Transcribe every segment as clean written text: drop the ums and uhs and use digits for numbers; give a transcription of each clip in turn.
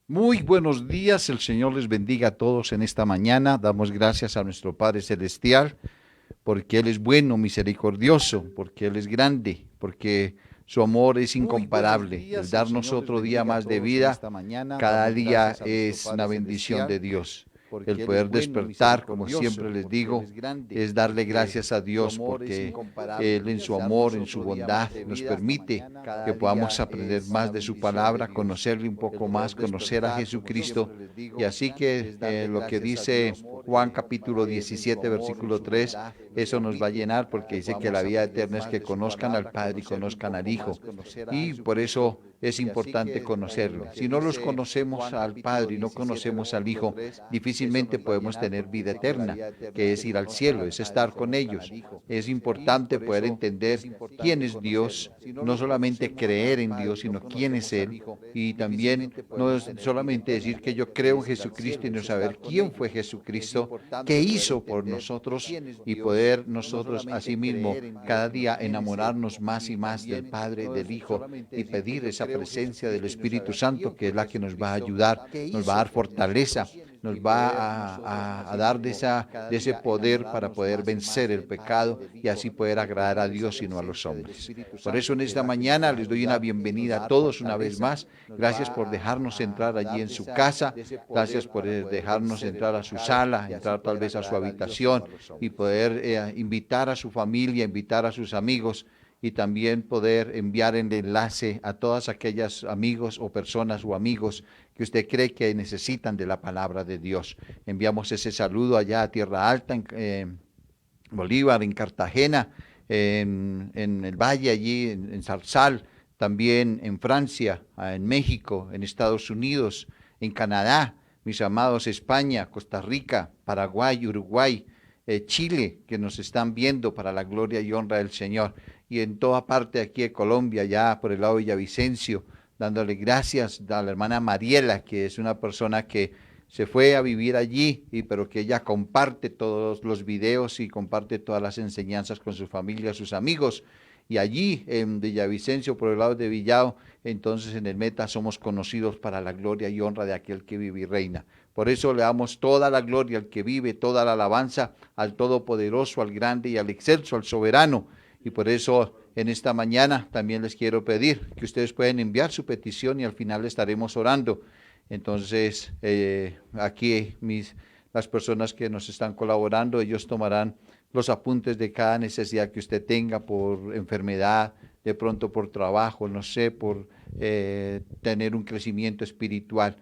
Muy buenos días, el Señor les bendiga a todos en esta mañana. Damos gracias a nuestro Padre Celestial porque Él es bueno, misericordioso, porque Él es grande, porque su amor es Muy buenos incomparable. El días, el darnos Señor les otro día bendiga a más de todos en vida, esta mañana. cada Damos día gracias a nuestro es una Padre bendición de Celestial, Dios. El porque Él es poder bueno, despertar, como misericordioso, siempre les porque Él digo, es grande, es darle porque gracias a su Dios amor es porque incomparable. Él en su amor, Darnos en su otro día bondad, más de nos vida, esta permite mañana, que cada podamos día aprender es más una de su bendición de palabra, Dios. conocerle un El poco más, poder conocer a despertar, como Jesucristo. siempre les Y digo, así que es darle lo que gracias a dice Dios Juan capítulo en su 17, amor, en versículo su 3, bondad, nos eso nos va a permite llenar porque que dice que la podamos vida aprender eterna es más que de su conozcan al palabra, Padre y conocerle un conozcan al poco Hijo. más, conocer a Y por Jesucristo. eso es Y así importante que conocerlo. lo que Si no los dice conocemos Juan al capítulo Padre y no 17, conocemos al versículo Hijo, 3, eso difícilmente nos va a podemos llenar tener porque vida dice que la eterna, vida eterna es que que es ir al conozcan cielo, al es Padre y estar con conozcan al ellos. Hijo. Es Y importante por poder eso es entender quién importante es Dios, conocerlo. Si no no los solamente conocemos creer al en Padre Dios, y no sino quién es conocemos al Él. Hijo, Y también difícilmente no podemos es tener vida solamente decir eterna, que yo que creo en es ir al Jesucristo y cielo, no es saber estar con quién fue ellos. Es Jesucristo, qué importante poder hizo por entender nosotros quién es y Dios, poder no nosotros solamente asimismo creer en Dios, cada sino día quién es Él. enamorarnos más Y y más del también Padre, no del es Hijo solamente y decir que pedir yo esa creo en presencia del Jesucristo y no Espíritu saber Santo, quién que fue es la que nos va a Jesucristo, ayudar, qué nos va a hizo dar por fortaleza, nosotros nos y va poder nosotros a dar asimismo cada de ese día poder para enamorarnos poder más y vencer más el del Padre y pecado del y Hijo así poder y agradar a pedir esa Dios y no a los presencia del hombres. Espíritu Por eso Santo, en que es esta la que nos mañana va a les doy una ayudar, nos bienvenida va a a dar todos una vez fortaleza, más. nos Gracias por dejarnos va entrar a allí dar en su casa. de ese Gracias poder por para poder dejarnos vencer el entrar a su pecado sala, y así entrar tal poder vez a su agradar a Dios y no habitación a los y hombres. poder invitar a su familia, invitar a sus amigos y también poder enviar el enlace a todas aquellas amigos o personas o amigos que usted cree que necesitan de la palabra de Dios. Enviamos ese saludo allá a Tierra Alta, en Bolívar, en Cartagena, en el Valle, allí en Zarzal, también en Francia, en México, en Estados Unidos, en Canadá, mis amados, España, Costa Rica, Paraguay, Uruguay, Chile, que nos están viendo para la gloria y honra del Señor, y en toda parte aquí de Colombia, ya por el lado de Villavicencio, dándole gracias a la hermana Mariela, que es una persona que se fue a vivir allí, pero que ella comparte todos los videos y comparte todas las enseñanzas con su familia, sus amigos. Y allí en Villavicencio, por el lado de Villao, entonces en el Meta somos conocidos para la gloria y honra de aquel que vive y reina. Por eso le damos toda la gloria al que vive, toda la alabanza al Todopoderoso, al Grande y al Excelso, al Soberano. Y por eso en esta mañana también les quiero pedir que ustedes pueden enviar su petición y al final estaremos orando. Entonces, aquí las personas que nos están colaborando, ellos tomarán los apuntes de cada necesidad que usted tenga por enfermedad, de pronto por trabajo, no sé, por tener un crecimiento espiritual.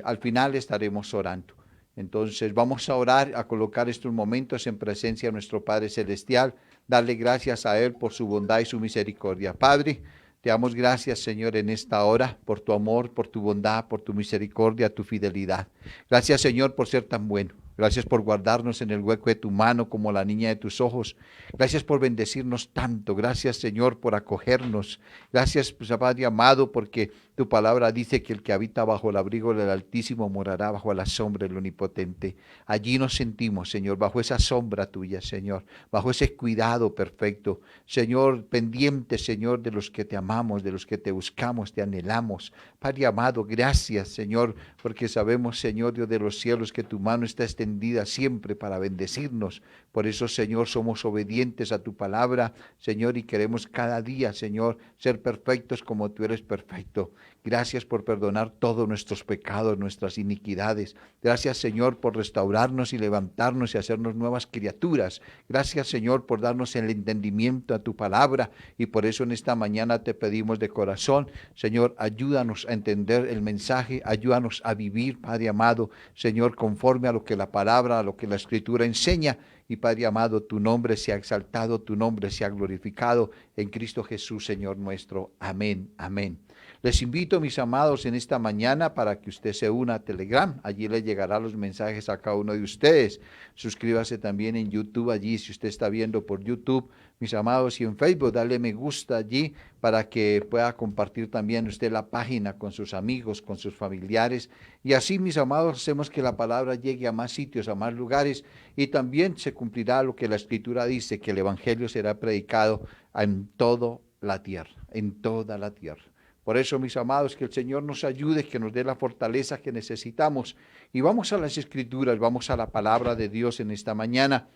Al final estaremos orando. Entonces vamos a orar, a colocar estos momentos en presencia de nuestro Padre Celestial, darle gracias a Él por su bondad y su misericordia. Padre, te damos gracias, Señor, en esta hora, por tu amor, por tu bondad, por tu misericordia, tu fidelidad. Gracias, Señor, por ser tan bueno. Gracias por guardarnos en el hueco de tu mano como la niña de tus ojos. Gracias por bendecirnos tanto. Gracias, Señor, por acogernos. Gracias, pues, Padre amado, porque tu palabra dice que el que habita bajo el abrigo del Altísimo morará bajo la sombra del Omnipotente. Allí nos sentimos, Señor, bajo esa sombra tuya, Señor, bajo ese cuidado perfecto. Señor, pendiente, Señor, de los que te amamos, de los que te buscamos, te anhelamos. Padre amado, gracias, Señor, porque sabemos, Señor, Dios de los cielos, que tu mano está extendida siempre para bendecirnos. Por eso, Señor, somos obedientes a tu palabra, Señor, y queremos cada día, Señor, ser perfectos como tú eres perfecto. Gracias por perdonar todos nuestros pecados, nuestras iniquidades. Gracias, Señor, por restaurarnos y levantarnos y hacernos nuevas criaturas. Gracias, Señor, por darnos el entendimiento a tu palabra. Y por eso en esta mañana te pedimos de corazón, Señor, ayúdanos a entender el mensaje, ayúdanos a vivir, Padre amado, Señor, conforme a lo que la palabra, a lo que la Escritura enseña. Y Padre amado, tu nombre sea exaltado, tu nombre sea glorificado en Cristo Jesús, Señor nuestro. Amén, amén. Les invito, mis amados, en esta mañana para que usted se una a Telegram. Allí le llegarán los mensajes a cada uno de ustedes. Suscríbase también en YouTube allí, si usted está viendo por YouTube, mis amados, y en Facebook, dale me gusta allí para que pueda compartir también usted la página con sus amigos, con sus familiares. Y así, mis amados, hacemos que la palabra llegue a más sitios, a más lugares, y también se cumplirá lo que la Escritura dice, que el Evangelio será predicado en toda la tierra, en toda la tierra. Por eso, mis amados, que el Señor nos ayude, que nos dé la fortaleza que necesitamos. Y vamos a las Escrituras, vamos a la palabra de Dios en esta mañana.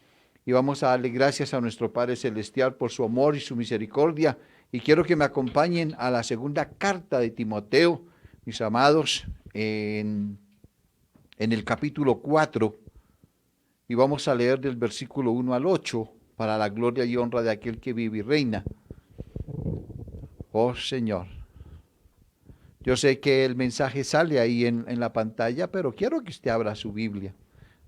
Y vamos a darle gracias a nuestro Padre Celestial por su amor y su misericordia. Y quiero que me acompañen a la segunda carta de Timoteo, mis amados, en el capítulo 4. Y vamos a leer del versículo 1 al 8, para la gloria y honra de aquel que vive y reina. Oh Señor. Yo sé que el mensaje sale ahí en la pantalla, pero quiero que usted abra su Biblia,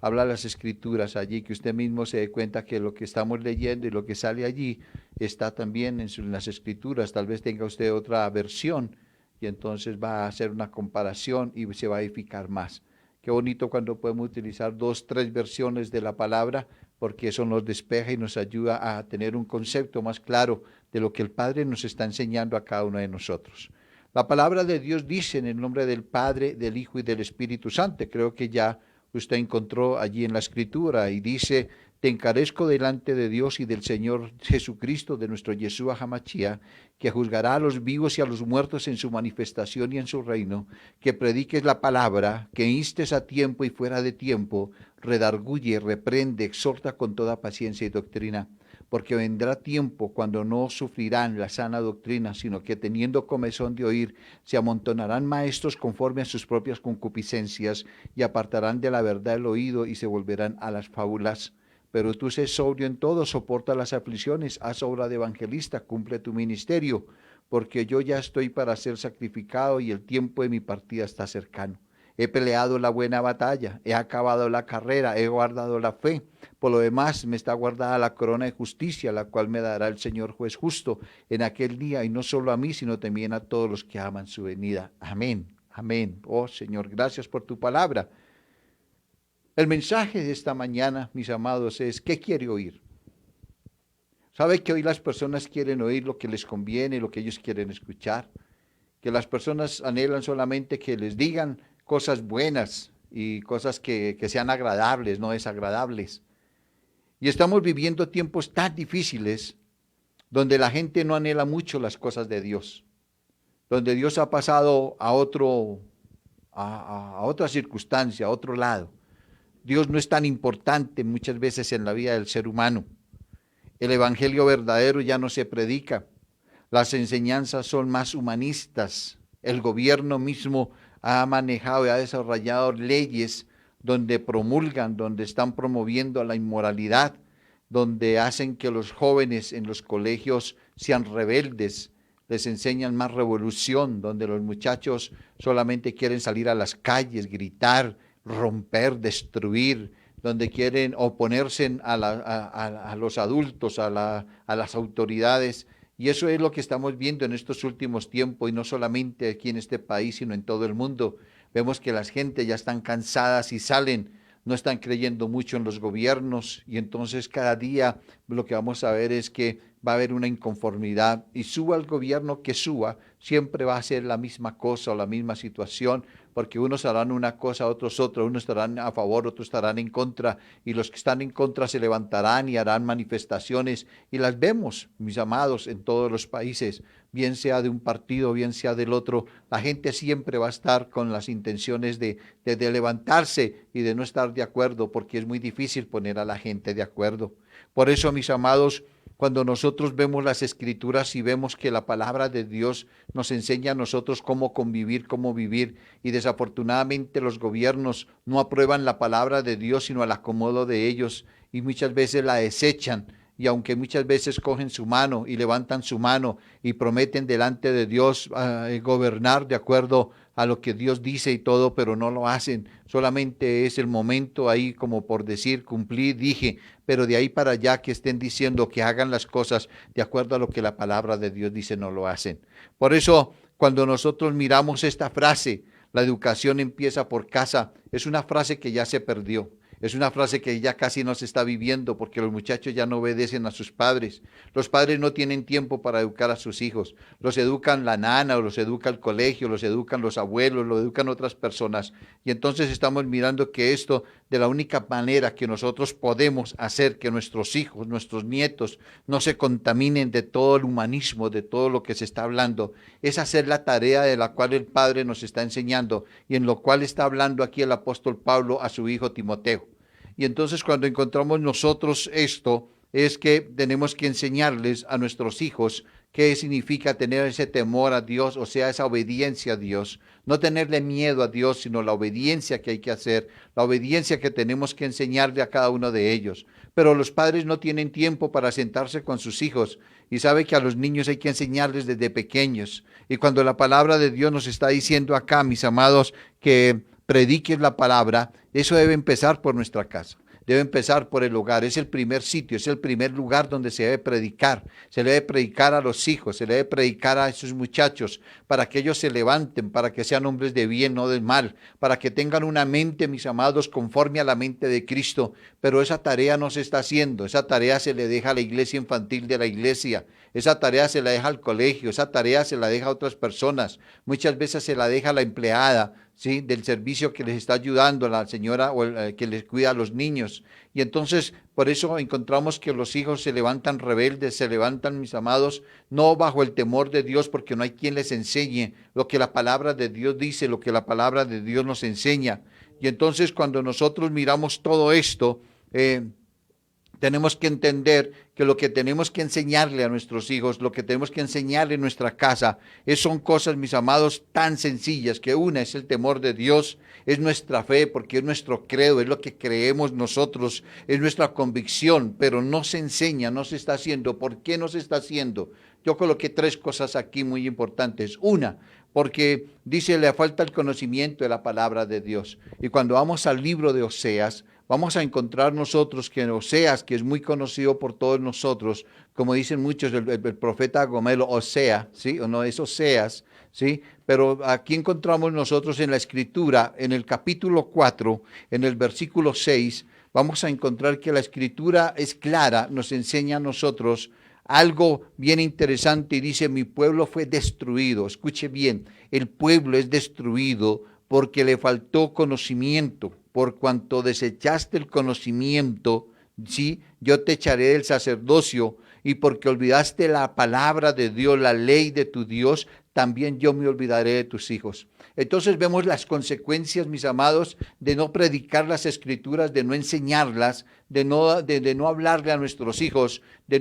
habla las Escrituras allí, que usted mismo se dé cuenta que lo que estamos leyendo y lo que sale allí está también en las Escrituras. Tal vez tenga usted otra versión y entonces va a hacer una comparación y se va a edificar más. Qué bonito cuando podemos utilizar 2, 3 versiones de la palabra, porque eso nos despeja y nos ayuda a tener un concepto más claro de lo que el Padre nos está enseñando a cada uno de nosotros. La palabra de Dios dice en el nombre del Padre, del Hijo y del Espíritu Santo. Creo que ya usted encontró allí en la Escritura y dice: te encarezco delante de Dios y del Señor Jesucristo, de nuestro Yeshua Hamashia, que juzgará a los vivos y a los muertos en su manifestación y en su reino, que prediques la palabra, que instes a tiempo y fuera de tiempo, redarguye, reprende, exhorta con toda paciencia y doctrina. Porque vendrá tiempo cuando no sufrirán la sana doctrina, sino que teniendo comezón de oír, se amontonarán maestros conforme a sus propias concupiscencias, y apartarán de la verdad el oído y se volverán a las fábulas. Pero tú sé sobrio en todo, soporta las aflicciones, haz obra de evangelista, cumple tu ministerio, porque yo ya estoy para ser sacrificado y el tiempo de mi partida está cercano. He peleado la buena batalla, he acabado la carrera, he guardado la fe. Por lo demás, me está guardada la corona de justicia, la cual me dará el Señor juez justo en aquel día, y no solo a mí, sino también a todos los que aman su venida. Amén, amén. Oh Señor, gracias por tu palabra. El mensaje de esta mañana, mis amados, es: ¿qué quiere oír? ¿Sabe que hoy las personas quieren oír lo que les conviene, lo que ellos quieren escuchar? Que las personas anhelan solamente que les digan cosas buenas y cosas que sean agradables, no desagradables. Y estamos viviendo tiempos tan difíciles donde la gente no anhela mucho las cosas de Dios, donde Dios ha pasado a otra circunstancia, a otro lado. Dios no es tan importante muchas veces en la vida del ser humano. El evangelio verdadero ya no se predica. Las enseñanzas son más humanistas. El gobierno mismo ha manejado y ha desarrollado leyes donde promulgan, donde están promoviendo la inmoralidad, donde hacen que los jóvenes en los colegios sean rebeldes, les enseñan más revolución, donde los muchachos solamente quieren salir a las calles, gritar, romper, destruir, donde quieren oponerse a los adultos, a las autoridades. Y eso es lo que estamos viendo en estos últimos tiempos, y no solamente aquí en este país, sino en todo el mundo. Vemos que las gentes ya están cansadas y salen, no están creyendo mucho en los gobiernos, y entonces cada día lo que vamos a ver es que va a haber una inconformidad, y suba el gobierno que suba, siempre va a ser la misma cosa o la misma situación, porque unos harán una cosa, otros otra, unos estarán a favor, otros estarán en contra, y los que están en contra se levantarán y harán manifestaciones, y las vemos, mis amados, en todos los países, bien sea de un partido, bien sea del otro. La gente siempre va a estar con las intenciones de levantarse y de no estar de acuerdo, porque es muy difícil poner a la gente de acuerdo. Por eso, mis amados, cuando nosotros vemos las Escrituras y vemos que la palabra de Dios nos enseña a nosotros cómo convivir, cómo vivir, y desafortunadamente los gobiernos no aprueban la palabra de Dios, sino al acomodo de ellos, y muchas veces la desechan, y aunque muchas veces cogen su mano y levantan su mano y prometen delante de Dios gobernar de acuerdo a lo que Dios dice y todo, pero no lo hacen. Solamente es el momento ahí como por decir, cumplí, dije, pero de ahí para allá que estén diciendo que hagan las cosas de acuerdo a lo que la palabra de Dios dice, no lo hacen. Por eso, cuando nosotros miramos esta frase, la educación empieza por casa, es una frase que ya se perdió. Es una frase que ya casi no se está viviendo, porque los muchachos ya no obedecen a sus padres. Los padres no tienen tiempo para educar a sus hijos. Los educan la nana, o los educa el colegio, los educan los abuelos, los educan otras personas. Y entonces estamos mirando que esto de la única manera que nosotros podemos hacer que nuestros hijos, nuestros nietos, no se contaminen de todo el humanismo, de todo lo que se está hablando, es hacer la tarea de la cual el Padre nos está enseñando y en lo cual está hablando aquí el apóstol Pablo a su hijo Timoteo. Y entonces cuando encontramos nosotros esto, es que tenemos que enseñarles a nuestros hijos qué significa tener ese temor a Dios, o sea, esa obediencia a Dios. No tenerle miedo a Dios, sino la obediencia que hay que hacer, la obediencia que tenemos que enseñarle a cada uno de ellos. Pero los padres no tienen tiempo para sentarse con sus hijos y sabe que a los niños hay que enseñarles desde pequeños. Y cuando la palabra de Dios nos está diciendo acá, mis amados, que prediques la palabra, eso debe empezar por nuestra casa. Debe empezar por el hogar, es el primer sitio, es el primer lugar donde se debe predicar. Se le debe predicar a los hijos, se le debe predicar a esos muchachos para que ellos se levanten, para que sean hombres de bien, no del mal, para que tengan una mente, mis amados, conforme a la mente de Cristo. Pero esa tarea no se está haciendo, esa tarea se le deja a la iglesia infantil de la iglesia, esa tarea se la deja al colegio, esa tarea se la deja a otras personas, muchas veces se la deja a la empleada, ¿sí? Del servicio que les está ayudando la señora o el que les cuida a los niños. Y entonces, por eso encontramos que los hijos se levantan rebeldes, se levantan, mis amados, no bajo el temor de Dios, porque no hay quien les enseñe lo que la palabra de Dios dice, lo que la palabra de Dios nos enseña. Y entonces, cuando nosotros miramos todo esto, tenemos que entender que lo que tenemos que enseñarle a nuestros hijos, lo que tenemos que enseñarle en nuestra casa, son cosas, mis amados, tan sencillas, que una es el temor de Dios, es nuestra fe, porque es nuestro credo, es lo que creemos nosotros, es nuestra convicción, pero no se enseña, no se está haciendo. ¿Por qué no se está haciendo? Yo coloqué 3 cosas aquí muy importantes. Una, porque dice, le falta el conocimiento de la palabra de Dios. Y cuando vamos al libro de Oseas, vamos a encontrar nosotros que en Oseas, que es muy conocido por todos nosotros, como dicen muchos, el profeta Gomelo, Osea, ¿sí? O no es Oseas, ¿sí? Pero aquí encontramos nosotros en la Escritura, en el capítulo 4, en el versículo 6, vamos a encontrar que la Escritura es clara, nos enseña a nosotros algo bien interesante y dice, mi pueblo fue destruido. Escuche bien, el pueblo es destruido porque le faltó conocimiento. Por cuanto desechaste el conocimiento, sí, yo te echaré del sacerdocio, y porque olvidaste la palabra de Dios, la ley de tu Dios, también yo me olvidaré de tus hijos. Entonces vemos las consecuencias, mis amados, de no predicar las escrituras, de no enseñarlas, de no hablarle a nuestros hijos, de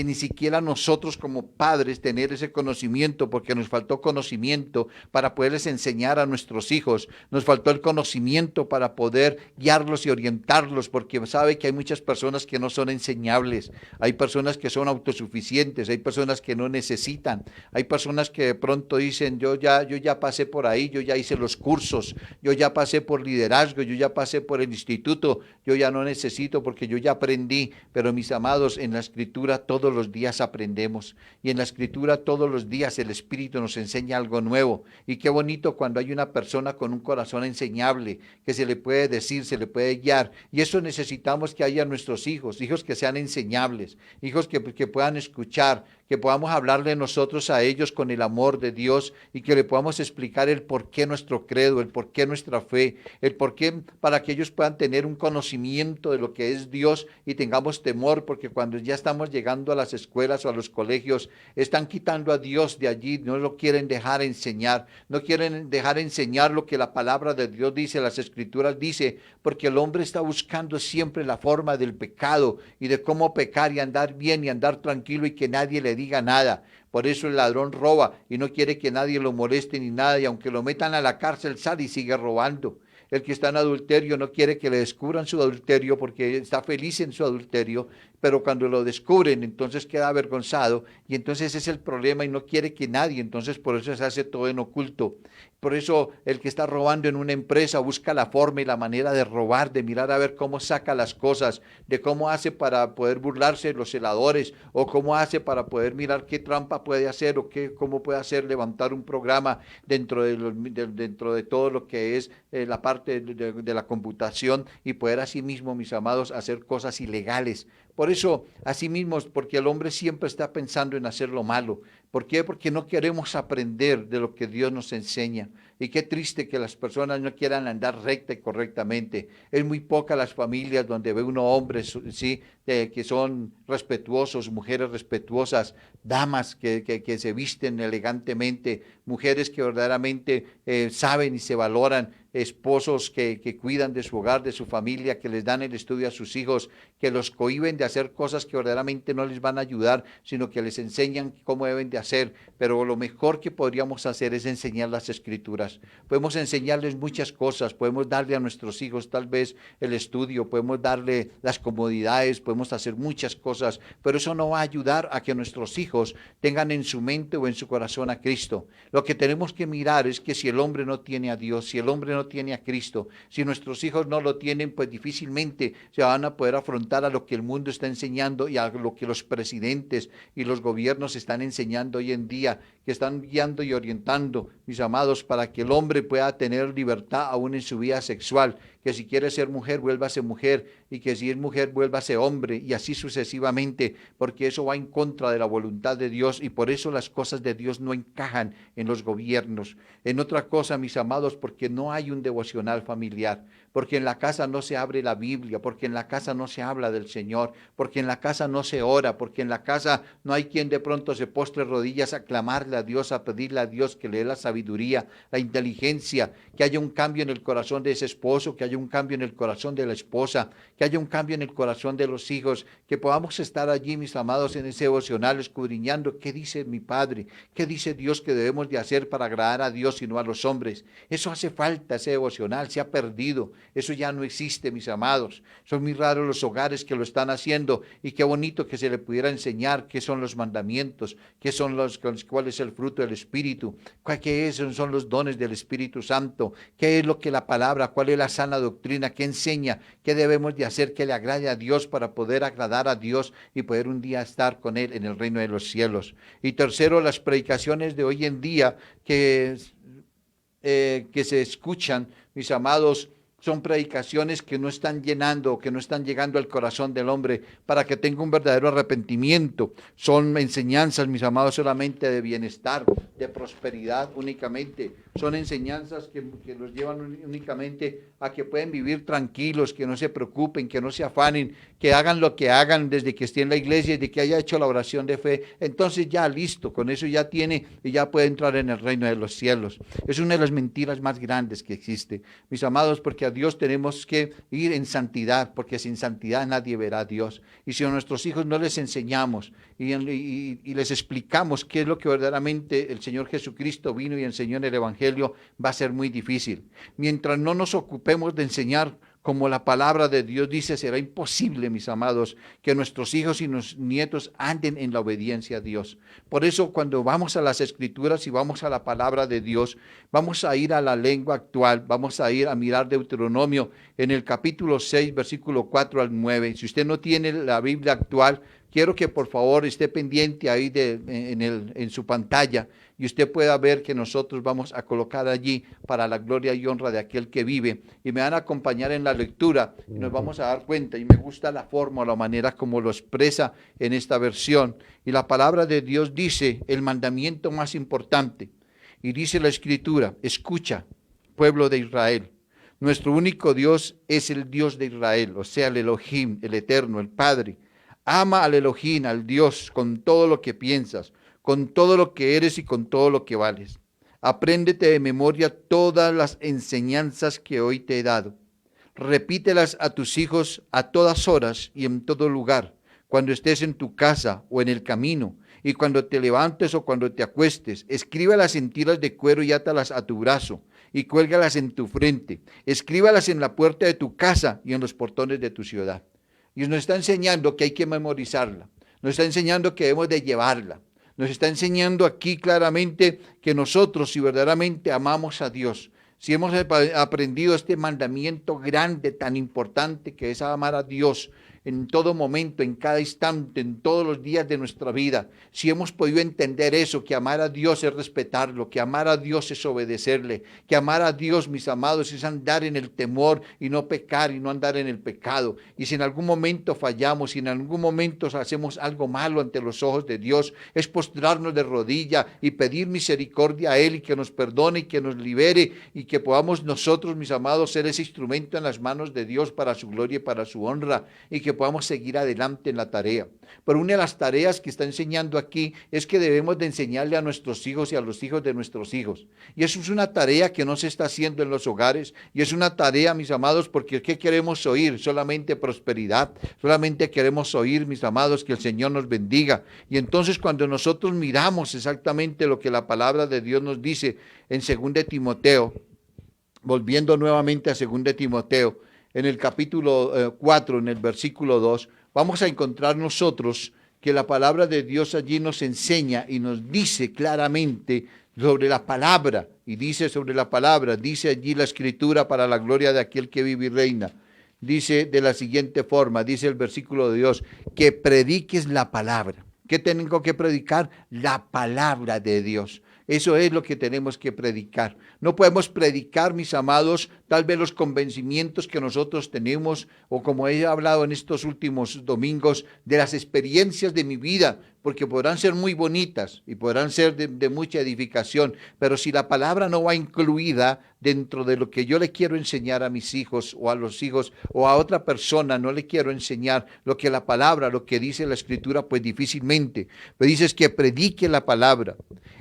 ni siquiera nosotros como padres tener ese conocimiento, porque nos faltó conocimiento para poderles enseñar a nuestros hijos, nos faltó el conocimiento para poder guiarlos y orientarlos, porque sabe que hay muchas personas que no son enseñables, hay personas que son autosuficientes, hay personas que no necesitan, hay personas que de pronto dicen, yo ya pasé por ahí, yo ya hice los cursos, yo ya pasé por liderazgo, yo ya pasé por el instituto, yo ya no necesito porque yo ya aprendí. Pero mis amados, en la Escritura todos los días aprendemos, y en la Escritura todos los días el Espíritu nos enseña algo nuevo. Y qué bonito cuando hay una persona con un corazón enseñable, que se le puede decir, se le puede guiar. Y eso necesitamos que haya nuestros hijos, hijos que sean enseñables, hijos que puedan escuchar, que podamos hablarle nosotros a ellos con el amor de Dios, y que le podamos explicar el por qué nuestro credo, el por qué nuestra fe, el por qué, para que ellos puedan tener un conocimiento de lo que es Dios y tengamos temor, porque cuando ya estamos llegando a las escuelas o a los colegios, están quitando a Dios de allí, no lo quieren dejar enseñar, no quieren dejar enseñar lo que la palabra de Dios dice, las escrituras dice, porque el hombre está buscando siempre la forma del pecado y de cómo pecar y andar bien y andar tranquilo y que nadie le diga nada. Por eso el ladrón roba y no quiere que nadie lo moleste ni nada, y aunque lo metan a la cárcel sale y sigue robando. El que está en adulterio no quiere que le descubran su adulterio porque está feliz en su adulterio, pero cuando lo descubren entonces queda avergonzado, y entonces ese es el problema y no quiere que nadie, entonces por eso se hace todo en oculto. Por eso el que está robando en una empresa busca la forma y la manera de robar, de mirar a ver cómo saca las cosas, de cómo hace para poder burlarse de los celadores, o cómo hace para poder mirar qué trampa puede hacer, o cómo puede hacer levantar un programa dentro de todo lo que es la parte de la computación, y poder así mismo, mis amados, hacer cosas ilegales. Por eso, así mismo, porque el hombre siempre está pensando en hacer lo malo, ¿Por qué? Porque no queremos aprender de lo que Dios nos enseña. Y qué triste que las personas no quieran andar recta y correctamente. Es muy poca las familias donde ve uno hombres, sí, que son respetuosos, mujeres respetuosas, damas que se visten elegantemente, mujeres que verdaderamente saben y se valoran, esposos que cuidan de su hogar, de su familia, que les dan el estudio a sus hijos, que los cohíben de hacer cosas que verdaderamente no les van a ayudar, sino que les enseñan cómo deben de hacer. Pero lo mejor que podríamos hacer es enseñar las escrituras. Podemos enseñarles muchas cosas, podemos darle a nuestros hijos tal vez el estudio, podemos darle las comodidades, podemos hacer muchas cosas, pero eso no va a ayudar a que nuestros hijos tengan en su mente o en su corazón a Cristo. Lo que tenemos que mirar es que si el hombre no tiene a Dios, si el hombre no tiene a Cristo, si nuestros hijos no lo tienen, pues difícilmente se van a poder afrontar a lo que el mundo está enseñando y a lo que los presidentes y los gobiernos están enseñando hoy en día, que están guiando y orientando, mis amados, para que el hombre pueda tener libertad aún en su vida sexual, que si quiere ser mujer, vuélvase mujer, y que si es mujer, vuélvase hombre, y así sucesivamente, porque eso va en contra de la voluntad de Dios, y por eso las cosas de Dios no encajan en los gobiernos. En otra cosa, mis amados, porque no hay un devocional familiar, porque en la casa no se abre la Biblia, porque en la casa no se habla del Señor, porque en la casa no se ora, porque en la casa no hay quien de pronto se postre rodillas a clamarle a Dios, a pedirle a Dios que le dé la sabiduría, la inteligencia, que haya un cambio en el corazón de ese esposo, que haya un cambio en el corazón de la esposa, que haya un cambio en el corazón de los hijos, que podamos estar allí, mis amados, en ese devocional, escudriñando qué dice mi Padre, qué dice Dios que debemos de hacer para agradar a Dios y no a los hombres. Eso hace falta, ese devocional, se ha perdido, eso ya no existe, mis amados. Son muy raros los hogares que lo están haciendo, y qué bonito que se le pudiera enseñar qué son los mandamientos, qué son cuál es el fruto del Espíritu, qué son los dones del Espíritu Santo, qué es lo que la palabra, cuál es la sana doctrina, qué enseña, qué debemos de hacer que le agrade a Dios para poder agradar a Dios y poder un día estar con Él en el reino de los cielos. Y tercero, las predicaciones de hoy en día que se escuchan, mis amados, son predicaciones que no están llenando, que no están llegando al corazón del hombre para que tenga un verdadero arrepentimiento. Son enseñanzas, mis amados, solamente de bienestar, de prosperidad únicamente. Son enseñanzas que los llevan únicamente a que pueden vivir tranquilos, que no se preocupen, que no se afanen, que hagan lo que hagan desde que esté en la iglesia y de que haya hecho la oración de fe. Entonces ya listo, con eso ya tiene y ya puede entrar en el reino de los cielos. Es una de las mentiras más grandes que existe, mis amados, porque a Dios tenemos que ir en santidad, porque sin santidad nadie verá a Dios. Y si a nuestros hijos no les enseñamos y les explicamos qué es lo que verdaderamente el Señor Jesucristo vino y enseñó en el Evangelio, va a ser muy difícil. Mientras no nos ocupemos de enseñar como la palabra de Dios dice, será imposible, mis amados, que nuestros hijos y nuestros nietos anden en la obediencia a Dios. Por eso, cuando vamos a las Escrituras y vamos a la palabra de Dios, vamos a ir a la lengua actual, vamos a ir a mirar Deuteronomio en el capítulo 6, versículo 4 al 9. Si usted no tiene la Biblia actual, quiero que por favor esté pendiente ahí en su pantalla y usted pueda ver que nosotros vamos a colocar allí para la gloria y honra de aquel que vive. Y me van a acompañar en la lectura y nos vamos a dar cuenta. Y me gusta la forma o la manera como lo expresa en esta versión. Y la palabra de Dios dice el mandamiento más importante. Y dice la Escritura, escucha, pueblo de Israel. Nuestro único Dios es el Dios de Israel, o sea, el Elohim, el Eterno, el Padre. Ama al Elohim, al Dios, con todo lo que piensas, con todo lo que eres y con todo lo que vales. Apréndete de memoria todas las enseñanzas que hoy te he dado. Repítelas a tus hijos a todas horas y en todo lugar, cuando estés en tu casa o en el camino, y cuando te levantes o cuando te acuestes. Escríbalas en tiras de cuero y átalas a tu brazo, y cuélgalas en tu frente. Escríbalas en la puerta de tu casa y en los portones de tu ciudad. Y nos está enseñando que hay que memorizarla. Nos está enseñando que debemos de llevarla. Nos está enseñando aquí claramente que nosotros, si verdaderamente amamos a Dios, si hemos aprendido este mandamiento grande, tan importante que es amar a Dios, en todo momento, en cada instante, en todos los días de nuestra vida. Si hemos podido entender eso, que amar a Dios es respetarlo, que amar a Dios es obedecerle, que amar a Dios, mis amados, es andar en el temor y no pecar y no andar en el pecado. Y si en algún momento fallamos, si en algún momento hacemos algo malo ante los ojos de Dios, es postrarnos de rodilla y pedir misericordia a Él y que nos perdone y que nos libere y que podamos nosotros, mis amados, ser ese instrumento en las manos de Dios para su gloria y para su honra y que podamos seguir adelante en la tarea. Pero una de las tareas que está enseñando aquí es que debemos de enseñarle a nuestros hijos y a los hijos de nuestros hijos. Y eso es una tarea que no se está haciendo en los hogares y es una tarea, mis amados, porque ¿qué queremos oír? Solamente prosperidad, solamente queremos oír, mis amados, que el Señor nos bendiga. Y entonces cuando nosotros miramos exactamente lo que la palabra de Dios nos dice en 2 de Timoteo, volviendo nuevamente a 2 de Timoteo, en el capítulo 4, en el versículo 2, vamos a encontrar nosotros que la palabra de Dios allí nos enseña y nos dice claramente sobre la palabra, y dice sobre la palabra, dice allí la Escritura para la gloria de aquel que vive y reina. Dice de la siguiente forma, dice el versículo de Dios, que prediques la palabra. ¿Qué tengo que predicar? La palabra de Dios. Eso es lo que tenemos que predicar. No podemos predicar, mis amados, tal vez los convencimientos que nosotros tenemos, o como he hablado en estos últimos domingos, de las experiencias de mi vida, porque podrán ser muy bonitas y podrán ser de mucha edificación, pero si la palabra no va incluida dentro de lo que yo le quiero enseñar a mis hijos o a los hijos o a otra persona, no le quiero enseñar lo que la palabra, lo que dice la Escritura, pues difícilmente. Pero dices que predique la palabra.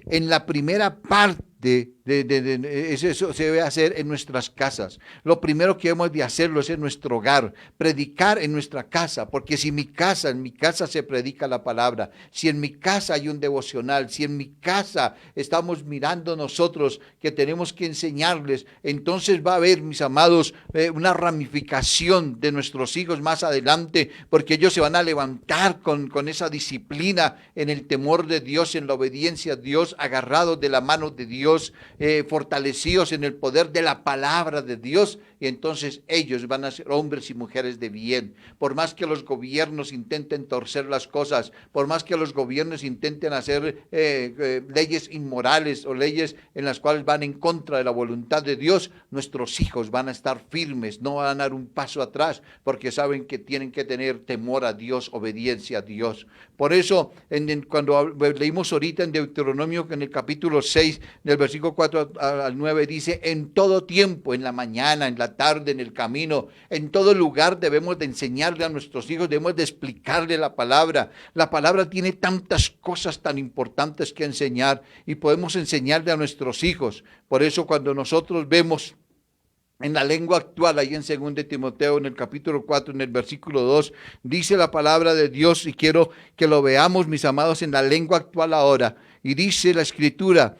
En la primera parte, eso se debe hacer en nuestras casas. Lo primero que hemos de hacerlo es en nuestro hogar, predicar en nuestra casa, porque si en mi casa se predica la palabra, si en mi casa hay un devocional, si en mi casa estamos mirando nosotros que tenemos que enseñarles, entonces va a haber, mis amados, una ramificación de nuestros hijos más adelante, porque ellos se van a levantar con esa disciplina en el temor de Dios, en la obediencia a Dios, agarrados de la mano de Dios, fortalecidos en el poder de la palabra de Dios, y entonces ellos van a ser hombres y mujeres de bien. Por más que los gobiernos intenten torcer las cosas, por más que los gobiernos intenten hacer leyes inmorales o leyes en las cuales van en contra de la voluntad de Dios, nuestros hijos van a estar firmes, no van a dar un paso atrás, porque saben que tienen que tener temor a Dios, obediencia a Dios. Por eso, cuando leímos ahorita en Deuteronomio, en el capítulo 6, del versículo 4 al 9, dice, en todo tiempo, en la mañana, en la tarde, en el camino, en todo lugar debemos de enseñarle a nuestros hijos, debemos de explicarle la palabra. La palabra tiene tantas cosas tan importantes que enseñar y podemos enseñarle a nuestros hijos. Por eso cuando nosotros vemos en la lengua actual, ahí en 2 de Timoteo, en el capítulo 4, en el versículo 2, dice la palabra de Dios, y quiero que lo veamos, mis amados, en la lengua actual ahora, y dice la Escritura,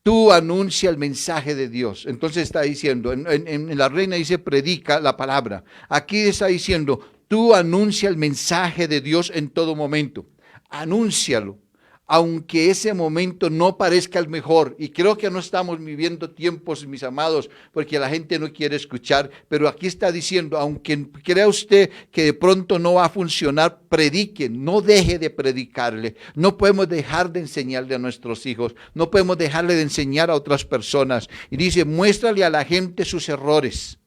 tú anuncia el mensaje de Dios. Entonces está diciendo, en la Reina dice predica la palabra. Aquí está diciendo, tú anuncia el mensaje de Dios en todo momento. Anúncialo. Aunque ese momento no parezca el mejor, y creo que no estamos viviendo tiempos, mis amados, porque la gente no quiere escuchar, pero aquí está diciendo, aunque crea usted que de pronto no va a funcionar, predique, no deje de predicarle. No podemos dejar de enseñarle a nuestros hijos, no podemos dejarle de enseñar a otras personas. Y dice, muéstrale a la gente sus errores.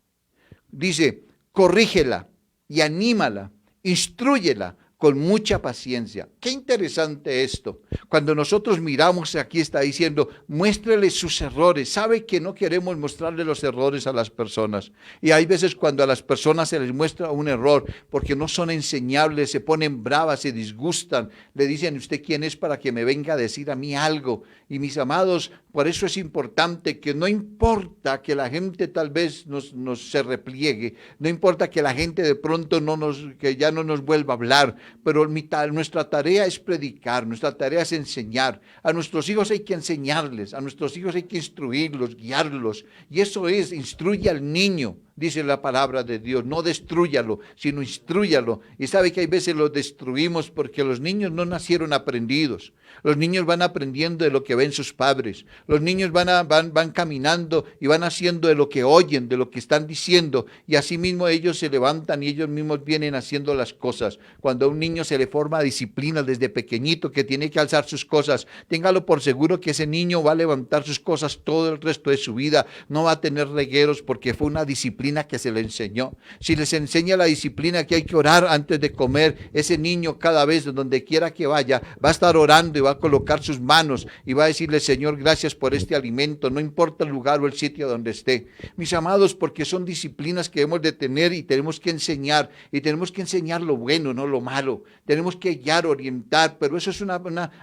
Dice, corrígela y anímala, instrúyela con mucha paciencia. Qué interesante esto. Cuando nosotros miramos, aquí está diciendo, muéstrele sus errores. Sabe que no queremos mostrarle los errores a las personas. Y hay veces cuando a las personas se les muestra un error, porque no son enseñables, se ponen bravas, se disgustan. Le dicen, ¿usted quién es para que me venga a decir a mí algo? Y mis amados, por eso es importante que no importa que la gente tal vez nos se repliegue, no importa que la gente de pronto que ya no nos vuelva a hablar, pero nuestra tarea es predicar, nuestra tarea necesitas enseñar. A nuestros hijos hay que enseñarles, a nuestros hijos hay que instruirlos, guiarlos. Y eso es, instruye al niño, dice la palabra de Dios. No destrúyalo, sino instrúyalo. Y sabe que hay veces lo destruimos porque los niños no nacieron aprendidos. Los niños van aprendiendo de lo que ven sus padres. Los niños van caminando y van haciendo de lo que oyen, de lo que están diciendo. Y así mismo ellos se levantan y ellos mismos vienen haciendo las cosas. Cuando a un niño se le forma disciplina desde pequeñito que tiene que alzar sus cosas, téngalo por seguro que ese niño va a levantar sus cosas todo el resto de su vida. No va a tener regueros porque fue una disciplina que se le enseñó. Si les enseña la disciplina que hay que orar antes de comer, ese niño cada vez donde quiera que vaya va a estar orando y va a colocar sus manos y va a decirle: Señor, gracias por este alimento, no importa el lugar o el sitio donde esté. Mis amados, porque son disciplinas que hemos de tener y tenemos que enseñar, y tenemos que enseñar lo bueno, no lo malo. Tenemos que guiar, orientar, pero eso es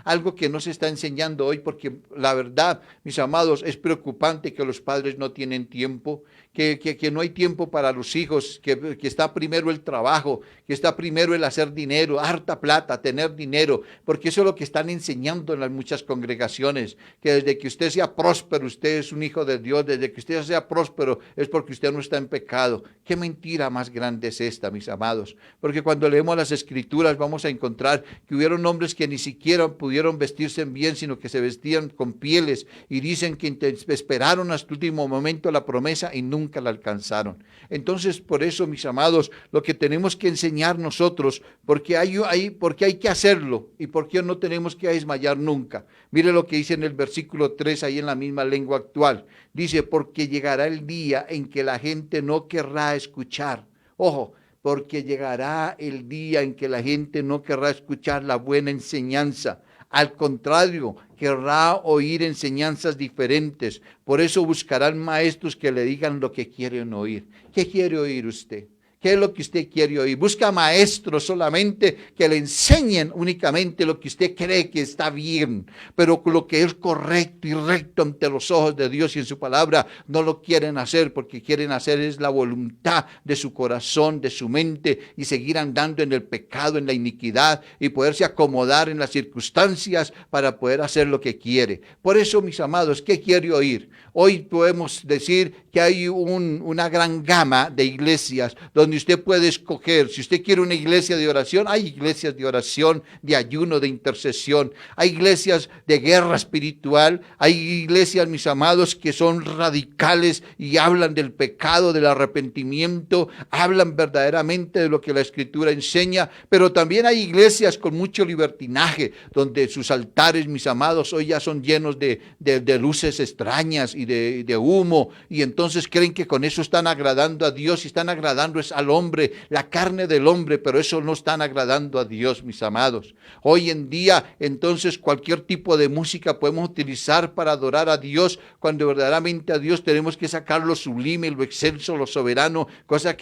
algo que no se está enseñando hoy, porque la verdad, mis amados, es preocupante que los padres no tienen tiempo, que no hay tiempo para los hijos, que está primero el trabajo, que está primero el hacer dinero, harta plata, tener dinero, porque eso es lo que están enseñando en las muchas congregaciones, que desde que usted sea próspero, usted es un hijo de Dios, desde que usted sea próspero es porque usted no está en pecado. ¿Qué mentira más grande es esta, mis amados? Porque cuando leemos las Escrituras vamos a encontrar que hubieron hombres que ni siquiera pudieron vestirse bien, sino que se vestían con pieles, y dicen que esperaron hasta el último momento la promesa y nunca la alcanzaron. Entonces, por eso, mis amados, lo que tenemos que enseñar nosotros, porque hay que hacerlo, y porque no tenemos que desmayar nunca. Mire lo que dice en el versículo 3, ahí en la misma lengua actual. Dice: porque llegará el día en que la gente no querrá escuchar. Ojo, porque llegará el día en que la gente no querrá escuchar la buena enseñanza. Al contrario, querrá oír enseñanzas diferentes. Por eso buscarán maestros que le digan lo que quieren oír. ¿Qué quiere oír usted? ¿Qué es lo que usted quiere oír? Busca maestros solamente que le enseñen únicamente lo que usted cree que está bien, pero lo que es correcto y recto ante los ojos de Dios y en su palabra no lo quieren hacer, porque quieren hacer es la voluntad de su corazón, de su mente, y seguir andando en el pecado, en la iniquidad, y poderse acomodar en las circunstancias para poder hacer lo que quiere. Por eso, mis amados, ¿qué quiere oír? Hoy podemos decir que hay una gran gama de iglesias donde usted puede escoger. Si usted quiere una iglesia de oración, hay iglesias de oración, de ayuno, de intercesión. Hay iglesias de guerra espiritual. Hay iglesias, mis amados, que son radicales y hablan del pecado, del arrepentimiento, hablan verdaderamente de lo que la Escritura enseña. Pero también hay iglesias con mucho libertinaje, donde sus altares, mis amados, hoy ya son llenos de luces extrañas y de humo, y entonces creen que con eso están agradando a Dios, y están agradando al hombre, la carne del hombre, pero eso no están agradando a Dios, mis amados. Hoy en día, entonces, cualquier tipo de música podemos utilizar para adorar a Dios, cuando verdaderamente a Dios tenemos que sacar lo sublime, lo excelso, lo soberano,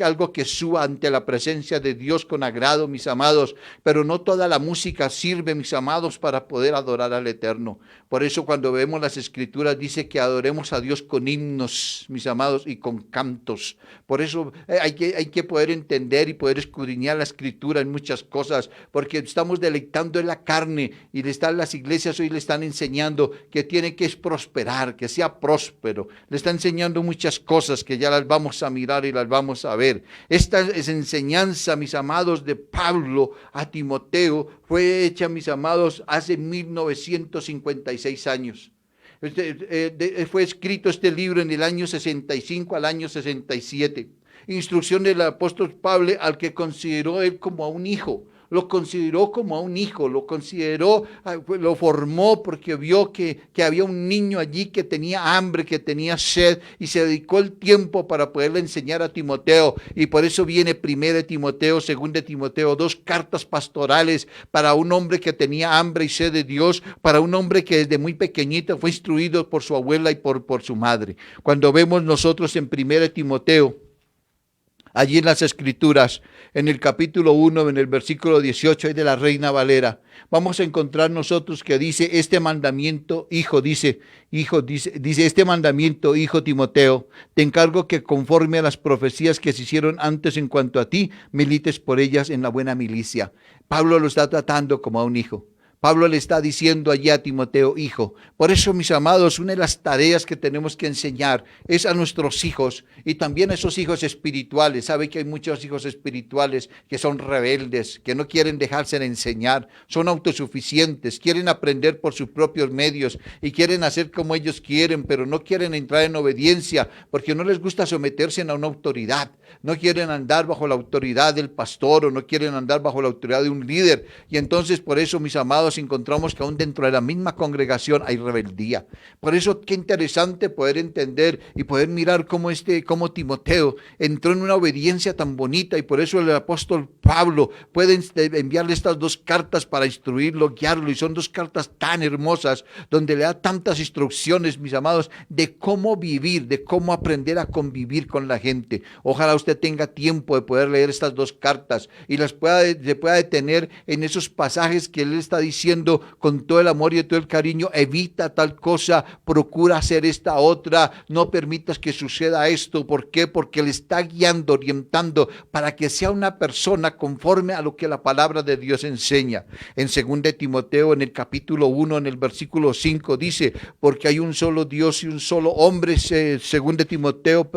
algo que suba ante la presencia de Dios con agrado, mis amados. Pero no toda la música sirve, mis amados, para poder adorar al Eterno. Por eso, cuando vemos las Escrituras, dice que adoremos a Dios con himnos, mis amados, y con cantos. Por eso hay que poder entender y poder escudriñar la Escritura en muchas cosas, porque estamos deleitando en la carne, y las iglesias hoy le están enseñando que tiene que prosperar, que sea próspero. Le están enseñando muchas cosas que ya las vamos a mirar y las vamos a ver. Esta es enseñanza, mis amados, de Pablo a Timoteo, fue hecha, mis amados, hace 1956 años. Fue escrito este libro en el año 65 al año 67. Instrucción del apóstol Pablo al que consideró él como a un hijo. Lo consideró como a un hijo, lo formó porque vio que había un niño allí que tenía hambre, que tenía sed, y se dedicó el tiempo para poderle enseñar a Timoteo. Y por eso viene 1 Timoteo, 2 Timoteo, 2 cartas pastorales para un hombre que tenía hambre y sed de Dios, para un hombre que desde muy pequeñito fue instruido por su abuela y por su madre. Cuando vemos nosotros en 1 Timoteo, allí en las Escrituras, en el capítulo 1, en el versículo 18 de la Reina Valera, vamos a encontrar nosotros que dice este mandamiento, dice este mandamiento, hijo Timoteo, te encargo que conforme a las profecías que se hicieron antes en cuanto a ti, milites por ellas en la buena milicia. Pablo lo está tratando como a un hijo. Pablo le está diciendo allí a Timoteo, hijo. Por eso, mis amados, una de las tareas que tenemos que enseñar es a nuestros hijos y también a esos hijos espirituales. Sabe que hay muchos hijos espirituales que son rebeldes, que no quieren dejarse de enseñar, son autosuficientes, quieren aprender por sus propios medios y quieren hacer como ellos quieren, pero no quieren entrar en obediencia porque no les gusta someterse a una autoridad. No quieren andar bajo la autoridad del pastor o no quieren andar bajo la autoridad de un líder. Y entonces por eso, mis amados, encontramos que aún dentro de la misma congregación hay rebeldía. Por eso qué interesante poder entender y poder mirar cómo Timoteo entró en una obediencia tan bonita, y por eso el apóstol Pablo puede enviarle estas dos cartas para instruirlo, guiarlo, y son dos cartas tan hermosas donde le da tantas instrucciones, mis amados, de cómo vivir, de cómo aprender a convivir con la gente. Ojalá usted tenga tiempo de poder leer estas dos cartas y se pueda detener en esos pasajes que él está diciendo con todo el amor y todo el cariño. Evita tal cosa, procura hacer esta otra, no permitas que suceda esto. ¿Por qué? Porque le está guiando, orientando para que sea una persona conforme a lo que la palabra de Dios enseña. En 2 Timoteo, en el capítulo 1, en el versículo 5, dice, porque hay un solo Dios y un solo hombre. 2 Timoteo,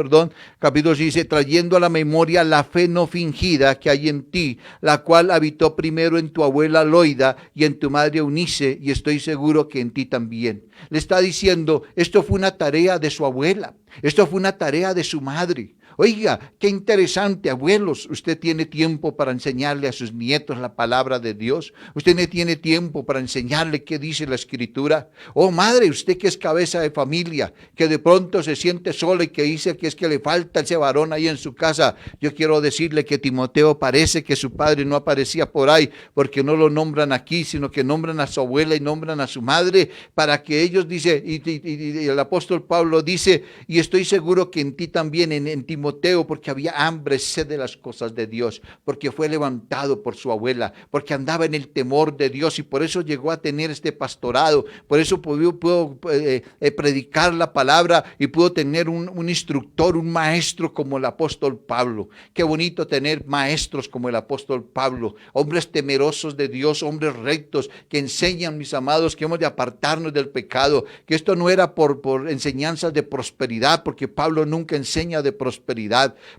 capítulo 6, dice, trayendo a la memoria la fe no fingida que hay en ti, la cual habitó primero en tu abuela Loida y en tu madre Eunice, y estoy seguro que en ti también. Le está diciendo, esto fue una tarea de su abuela, esto fue una tarea de su madre. Oiga, qué interesante, abuelos, usted tiene tiempo para enseñarle a sus nietos la palabra de Dios. Usted no tiene tiempo para enseñarle qué dice la Escritura. Oh madre, usted que es cabeza de familia, que de pronto se siente sola y que dice que es que le falta ese varón ahí en su casa. Yo quiero decirle que Timoteo parece que su padre no aparecía por ahí, porque no lo nombran aquí, sino que nombran a su abuela y nombran a su madre, para que ellos, dice, y el apóstol Pablo dice, y estoy seguro que en ti también, en Timoteo, porque había hambre, sed de las cosas de Dios, porque fue levantado por su abuela, porque andaba en el temor de Dios y por eso llegó a tener este pastorado, por eso pudo predicar la palabra y pudo tener un instructor, un maestro como el apóstol Pablo. Qué bonito tener maestros como el apóstol Pablo, hombres temerosos de Dios, hombres rectos que enseñan, mis amados, que hemos de apartarnos del pecado, que esto no era por enseñanzas de prosperidad, porque Pablo nunca enseña de prosperidad.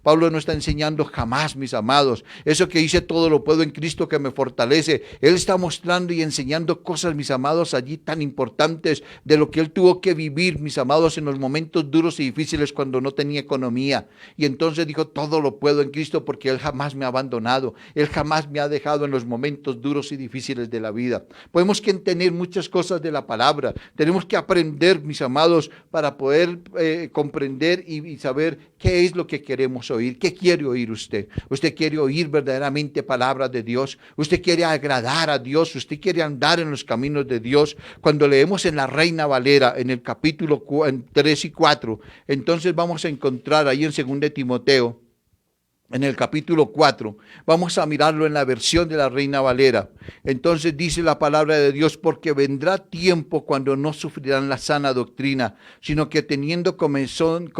Pablo no está enseñando jamás, mis amados, eso que dice todo lo puedo en Cristo que me fortalece. Él está mostrando y enseñando cosas, mis amados, allí tan importantes de lo que él tuvo que vivir, mis amados, en los momentos duros y difíciles cuando no tenía economía. Y entonces dijo, todo lo puedo en Cristo porque él jamás me ha abandonado, él jamás me ha dejado en los momentos duros y difíciles de la vida. Podemos que entender muchas cosas de la palabra, tenemos que aprender, mis amados, para poder comprender y saber qué es lo que queremos oír. ¿Qué quiere oír usted? ¿Usted quiere oír verdaderamente palabra de Dios? ¿Usted quiere agradar a Dios? ¿Usted quiere andar en los caminos de Dios? Cuando leemos en la Reina Valera, en el capítulo 3 y 4, entonces vamos a encontrar ahí en 2 Timoteo, en el capítulo 4, vamos a mirarlo en la versión de la Reina Valera. Entonces dice la palabra de Dios, porque vendrá tiempo cuando no sufrirán la sana doctrina, sino que teniendo comezón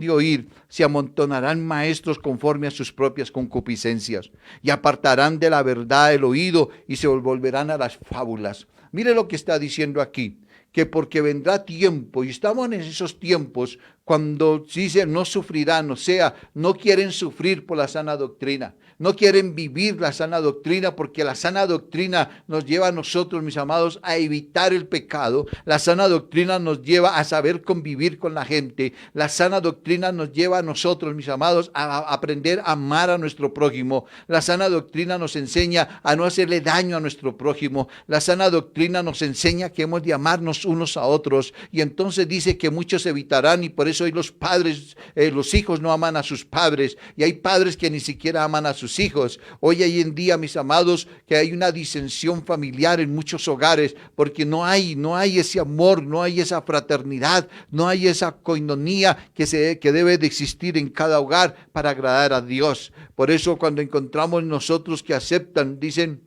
de oír, se amontonarán maestros conforme a sus propias concupiscencias, y apartarán de la verdad el oído, y se volverán a las fábulas. Mire lo que está diciendo aquí, que porque vendrá tiempo, y estamos en esos tiempos, cuando dice no sufrirán, o sea, no quieren sufrir por la sana doctrina, no quieren vivir la sana doctrina, porque la sana doctrina nos lleva a nosotros, mis amados, a evitar el pecado. La sana doctrina nos lleva a saber convivir con la gente. La sana doctrina nos lleva a nosotros, mis amados, a aprender a amar a nuestro prójimo. La sana doctrina nos enseña a no hacerle daño a nuestro prójimo. La sana doctrina nos enseña que hemos de amarnos unos a otros, y entonces dice que muchos evitarán, y por eso hoy los padres, los hijos no aman a sus padres, y hay padres que ni siquiera aman a sus hijos. Hoy en día, mis amados, que hay una disensión familiar en muchos hogares, porque no hay ese amor, no hay esa fraternidad, no hay esa coinonía que debe de existir en cada hogar para agradar a Dios. Por eso cuando encontramos nosotros que aceptan, dicen,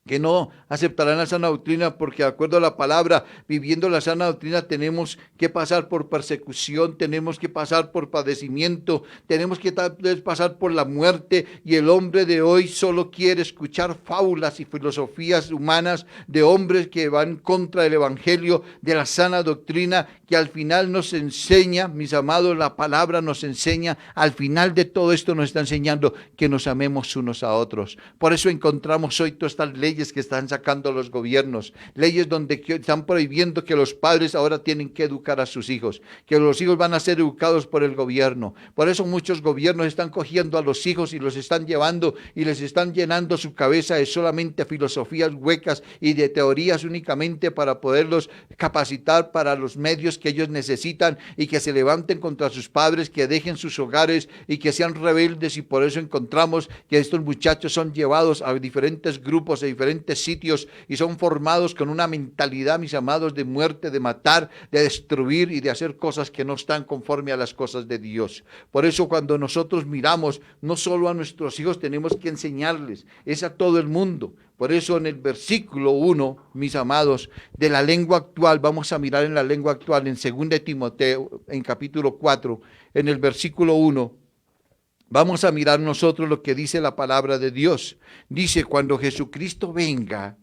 que no aceptarán la sana doctrina, porque de acuerdo a la palabra, viviendo la sana doctrina, tenemos que pasar por persecución, tenemos que pasar por padecimiento, tenemos que tal vez pasar por la muerte, y el hombre de hoy solo quiere escuchar fábulas y filosofías humanas de hombres que van contra el evangelio de la sana doctrina, que al final nos enseña, mis amados, la palabra nos enseña, al final de todo esto nos está enseñando que nos amemos unos a otros. Por eso encontramos hoy todas estas leyes que están sacando los gobiernos, leyes donde están prohibiendo que los padres ahora tienen que educar a sus hijos, que los hijos van a ser educados por el gobierno. Por eso muchos gobiernos están cogiendo a los hijos y los están llevando y les están llenando su cabeza de solamente filosofías huecas y de teorías únicamente para poderlos capacitar para los medios que ellos necesitan, y que se levanten contra sus padres, que dejen sus hogares y que sean rebeldes. Y por eso encontramos que estos muchachos son llevados a diferentes grupos, a diferentes sitios, y son formados con una mentalidad, mis amados, de muerte, de matar, de destruir y de hacer cosas que no están conforme a las cosas de Dios. Por eso cuando nosotros miramos, no solo a nuestros hijos tenemos que enseñarles, es a todo el mundo. Por eso en el versículo 1, mis amados, de la lengua actual, vamos a mirar en la lengua actual, en 2 de Timoteo, en capítulo 4, en el versículo 1, vamos a mirar nosotros lo que dice la palabra de Dios. Dice, cuando Jesucristo venga,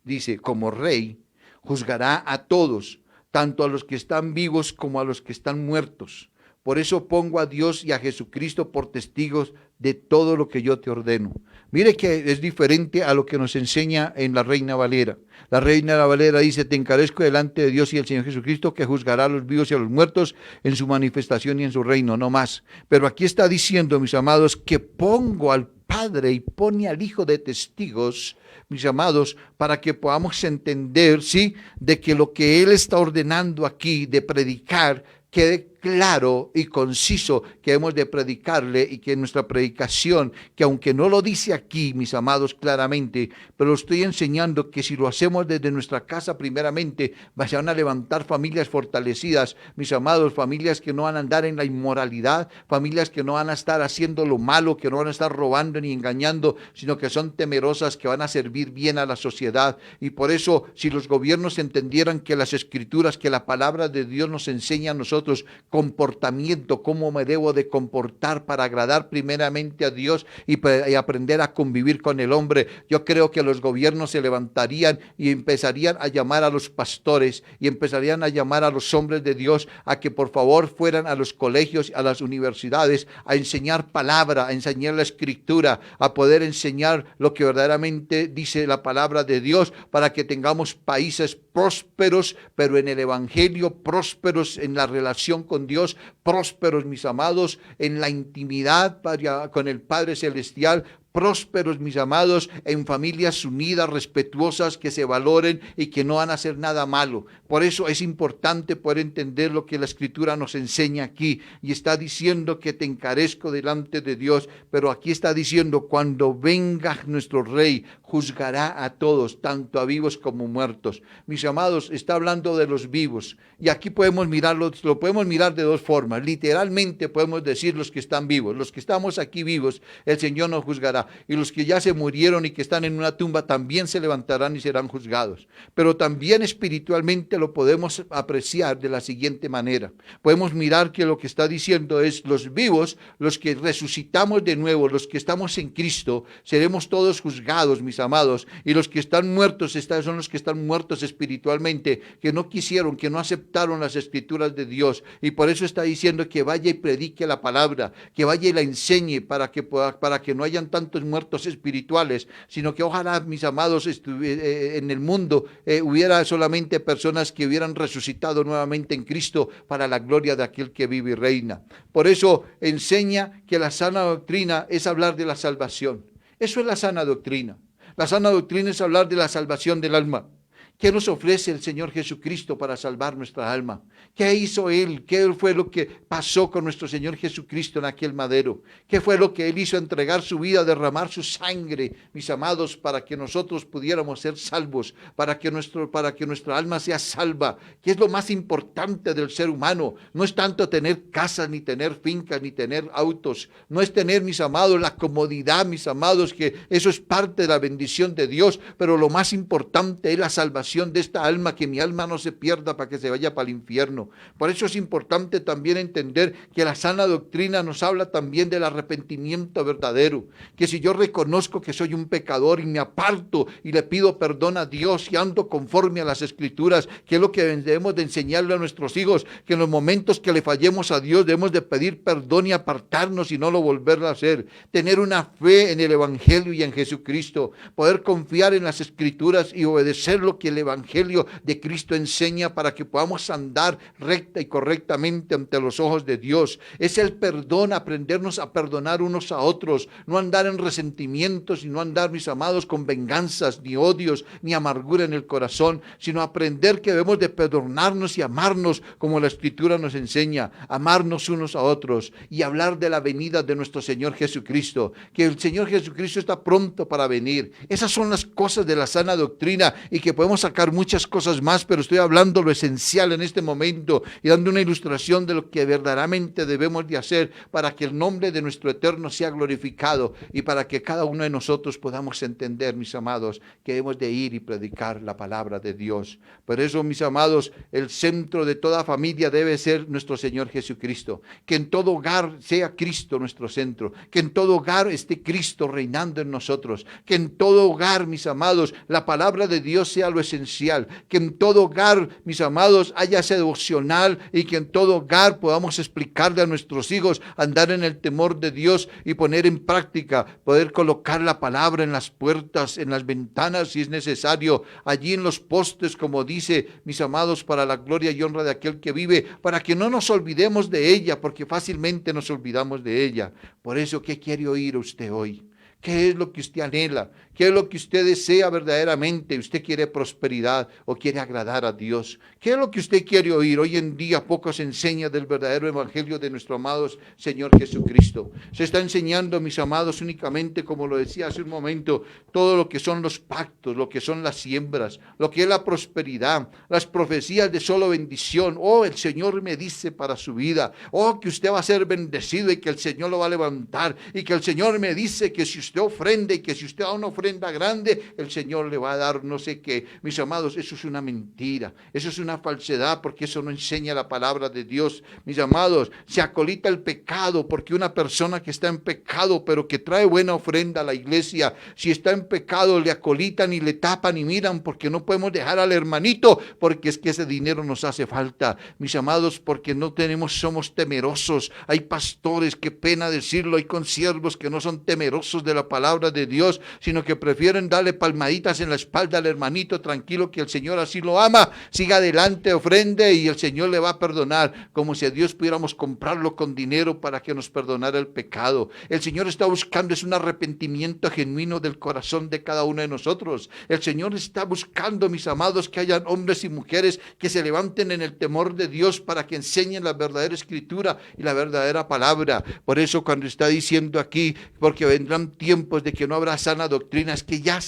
dice, como rey, juzgará a todos, tanto a los que están vivos como a los que están muertos. Por eso pongo a Dios y a Jesucristo por testigos de todo lo que yo te ordeno. Mire que es diferente a lo que nos enseña en la Reina Valera. La Reina Valera dice, te encarezco delante de Dios y el Señor Jesucristo, que juzgará a los vivos y a los muertos en su manifestación y en su reino, no más. Pero aquí está diciendo, mis amados, que pongo al Padre y pone al Hijo de testigos, mis amados, para que podamos entender, ¿sí?, de que lo que Él está ordenando aquí de predicar quede claro y conciso, que hemos de predicarle, y que nuestra predicación, que aunque no lo dice aquí, mis amados, claramente, pero estoy enseñando que si lo hacemos desde nuestra casa primeramente, se van a levantar familias fortalecidas, mis amados, familias que no van a andar en la inmoralidad, familias que no van a estar haciendo lo malo, que no van a estar robando ni engañando, sino que son temerosas, que van a servir bien a la sociedad. Y por eso, si los gobiernos entendieran que las escrituras, que la palabra de Dios nos enseña a nosotros comportamiento, cómo me debo de comportar para agradar primeramente a Dios y aprender a convivir con el hombre, yo creo que los gobiernos se levantarían y empezarían a llamar a los pastores y empezarían a llamar a los hombres de Dios a que por favor fueran a los colegios, a las universidades, a enseñar palabra, a enseñar la escritura, a poder enseñar lo que verdaderamente dice la palabra de Dios, para que tengamos países prósperos, pero en el evangelio, prósperos en la relación con Dios, prósperos, mis amados, en la intimidad con el Padre Celestial, prósperos, mis amados, en familias unidas, respetuosas, que se valoren y que no van a hacer nada malo. Por eso es importante poder entender lo que la Escritura nos enseña aquí, y está diciendo que te encarezco delante de Dios, pero aquí está diciendo, cuando venga nuestro Rey, juzgará a todos, tanto a vivos como muertos. Mis amados, está hablando de los vivos, y aquí podemos mirarlo, lo podemos mirar de dos formas. Literalmente podemos decir los que están vivos, los que estamos aquí vivos, el Señor nos juzgará, y los que ya se murieron y que están en una tumba también se levantarán y serán juzgados. Pero también espiritualmente lo podemos apreciar de la siguiente manera. Podemos mirar que lo que está diciendo es, los vivos, los que resucitamos de nuevo, los que estamos en Cristo, seremos todos juzgados, mis amados, y los que están muertos son los que están muertos espiritualmente, que no quisieron, que no aceptaron las escrituras de Dios, y por eso está diciendo que vaya y predique la palabra, que vaya y la enseñe, para que no hayan tantos muertos espirituales, sino que ojalá, mis amados, en el mundo hubiera solamente personas que hubieran resucitado nuevamente en Cristo para la gloria de aquel que vive y reina. Por eso enseña que la sana doctrina es hablar de la salvación. Eso es la sana doctrina. La sana doctrina es hablar de la salvación del alma. ¿Qué nos ofrece el Señor Jesucristo para salvar nuestra alma? ¿Qué hizo Él? ¿Qué fue lo que pasó con nuestro Señor Jesucristo en aquel madero? ¿Qué fue lo que Él hizo? Entregar su vida, derramar su sangre, mis amados, para que nosotros pudiéramos ser salvos, para que nuestra alma sea salva. ¿Qué es lo más importante del ser humano? No es tanto tener casas, ni tener fincas, ni tener autos. No es tener, mis amados, la comodidad, mis amados, que eso es parte de la bendición de Dios, pero lo más importante es la salvación de esta alma, que mi alma no se pierda para que se vaya para el infierno. Por eso es importante también entender que la sana doctrina nos habla también del arrepentimiento verdadero, que si yo reconozco que soy un pecador y me aparto y le pido perdón a Dios y ando conforme a las Escrituras, que es lo que debemos de enseñarle a nuestros hijos, que en los momentos que le fallemos a Dios debemos de pedir perdón y apartarnos y no lo volver a hacer, tener una fe en el Evangelio y en Jesucristo, poder confiar en las Escrituras y obedecer lo que el Evangelio de Cristo enseña, para que podamos andar recta y correctamente ante los ojos de Dios. Es el perdón, aprendernos a perdonar unos a otros, no andar en resentimientos y no andar, mis amados, con venganzas, ni odios, ni amargura en el corazón, sino aprender que debemos de perdonarnos y amarnos como la Escritura nos enseña, amarnos unos a otros y hablar de la venida de nuestro Señor Jesucristo, que el Señor Jesucristo está pronto para venir. Esas son las cosas de la sana doctrina, y que podemos sacar muchas cosas más, pero estoy hablando lo esencial en este momento y dando una ilustración de lo que verdaderamente debemos de hacer para que el nombre de nuestro Eterno sea glorificado y para que cada uno de nosotros podamos entender, mis amados, que debemos de ir y predicar la palabra de Dios. Por eso, mis amados, el centro de toda familia debe ser nuestro Señor Jesucristo, que en todo hogar sea Cristo nuestro centro, que en todo hogar esté Cristo reinando en nosotros, que en todo hogar, mis amados, la palabra de Dios sea lo esencial, que en todo hogar, mis amados, haya ese devocional, y que en todo hogar podamos explicarle a nuestros hijos, andar en el temor de Dios y poner en práctica, poder colocar la palabra en las puertas, en las ventanas si es necesario, allí en los postes, como dice, mis amados, para la gloria y honra de aquel que vive, para que no nos olvidemos de ella, porque fácilmente nos olvidamos de ella. Por eso, ¿qué quiere oír usted hoy? ¿Qué es lo que usted anhela? ¿Qué es lo que usted desea verdaderamente? ¿Usted quiere prosperidad o quiere agradar a Dios? ¿Qué es lo que usted quiere oír? Hoy en día poco se enseña del verdadero evangelio de nuestro amado Señor Jesucristo. Se está enseñando, mis amados, únicamente, como lo decía hace un momento, todo lo que son los pactos, lo que son las siembras, lo que es la prosperidad, las profecías de solo bendición. Oh, el Señor me dice para su vida, oh, que usted va a ser bendecido y que el Señor lo va a levantar, y que el Señor me dice que si usted ofrenda y que si usted da una ofrenda grande, el Señor le va a dar no sé qué. Mis amados, eso es una mentira, eso es una falsedad, porque eso no enseña la palabra de Dios. Mis amados, se acolita el pecado, porque una persona que está en pecado pero que trae buena ofrenda a la iglesia, si está en pecado le acolitan y le tapan y miran, porque no podemos dejar al hermanito, porque es que ese dinero nos hace falta. Mis amados, porque somos temerosos. Hay pastores, qué pena decirlo, hay consiervos que no son temerosos de la palabra de Dios, sino que prefieren darle palmaditas en la espalda al hermanito, tranquilo que el Señor así lo ama, siga adelante, ofrende y el Señor le va a perdonar, como si a Dios pudiéramos comprarlo con dinero para que nos perdonara el pecado. El Señor está buscando es un arrepentimiento genuino del corazón de cada uno de nosotros. El Señor está buscando, mis amados, que hayan hombres y mujeres que se levanten en el temor de Dios para que enseñen la verdadera escritura y la verdadera palabra. Por eso, cuando está diciendo aquí, porque vendrán tiempos de que no habrá sana doctrina, es que ya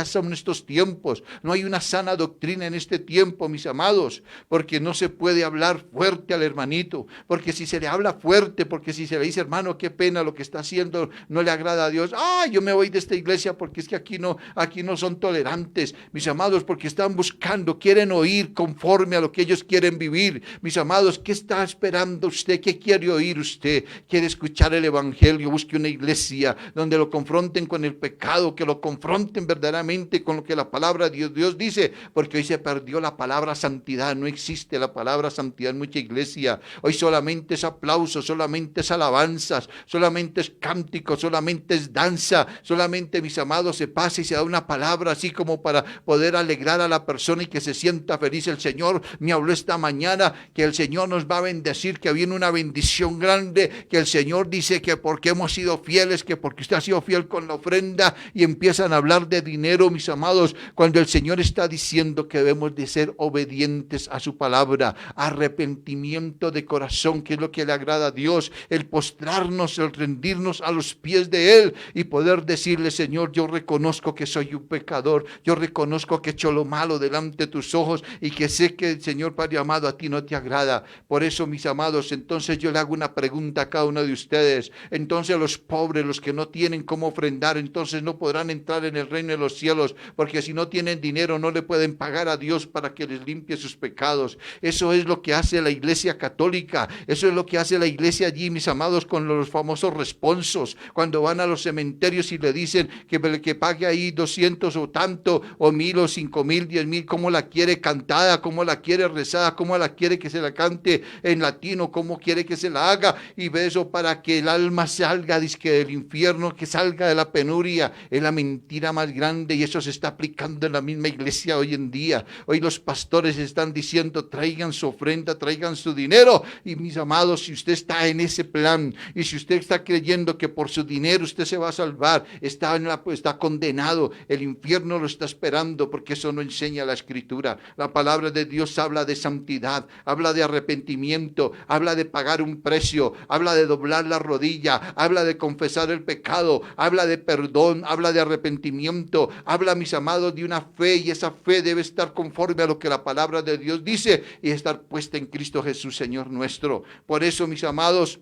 son estos tiempos. No hay una sana doctrina en este tiempo, mis amados, porque no se puede hablar fuerte al hermanito, porque si se le habla fuerte, porque si se le dice, hermano, qué pena lo que está haciendo, no le agrada a Dios, yo me voy de esta iglesia porque es que aquí no son tolerantes, mis amados, porque están buscando, quieren oír conforme a lo que ellos quieren vivir. Mis amados, ¿qué está esperando usted? ¿Qué quiere oír usted? ¿Quiere escuchar el evangelio? Busque una iglesia donde lo confronten con el pecado, que lo confronten verdaderamente con lo que la palabra de Dios dice, porque hoy se perdió la palabra santidad, no existe la palabra santidad en mucha iglesia. Hoy solamente es aplauso, solamente es alabanzas, solamente es cántico, solamente es danza, solamente, mis amados, se pasa y se da una palabra así como para poder alegrar a la persona y que se sienta feliz. El Señor me habló esta mañana que el Señor nos va a bendecir, que viene una bendición grande, que el Señor dice que porque hemos sido fieles, que porque usted ha sido sido fiel con la ofrenda y empiezan a hablar de dinero, mis amados, cuando el Señor está diciendo que debemos de ser obedientes a su palabra, arrepentimiento de corazón, que es lo que le agrada a Dios, el postrarnos, el rendirnos a los pies de Él y poder decirle: Señor, yo reconozco que soy un pecador, yo reconozco que he hecho lo malo delante de tus ojos y que sé que, Señor Padre amado, a ti no te agrada. Por eso, mis amados, entonces yo le hago una pregunta a cada uno de ustedes. Entonces los pobres, los que no tienen cómo ofrendar, entonces no podrán entrar en el reino de los cielos, porque si no tienen dinero no le pueden pagar a Dios para que les limpie sus pecados. Eso es lo que hace la Iglesia católica, eso es lo que hace la Iglesia allí, mis amados, con los famosos responsos, cuando van a los cementerios y le dicen que pague ahí 200 o tanto, o 1000 o 5000, 10,000, cómo la quiere cantada, cómo la quiere rezada, cómo la quiere que se la cante en latino, cómo quiere que se la haga, y ve eso para que el alma salga dizque del infierno, que salga de la penuria. Es la mentira más grande, y eso se está aplicando en la misma iglesia hoy en día. Hoy los pastores están diciendo: traigan su ofrenda, traigan su dinero. Y mis amados, si usted está en ese plan y si usted está creyendo que por su dinero usted se va a salvar, está condenado. El infierno lo está esperando, porque eso no enseña la Escritura. La palabra de Dios habla de santidad, habla de arrepentimiento, habla de pagar un precio, habla de doblar la rodilla, habla de confesar el pecado, habla de perdón, habla de arrepentimiento, habla, mis amados, de una fe, y esa fe debe estar conforme a lo que la palabra de Dios dice y estar puesta en Cristo Jesús, Señor nuestro. Por eso, mis amados,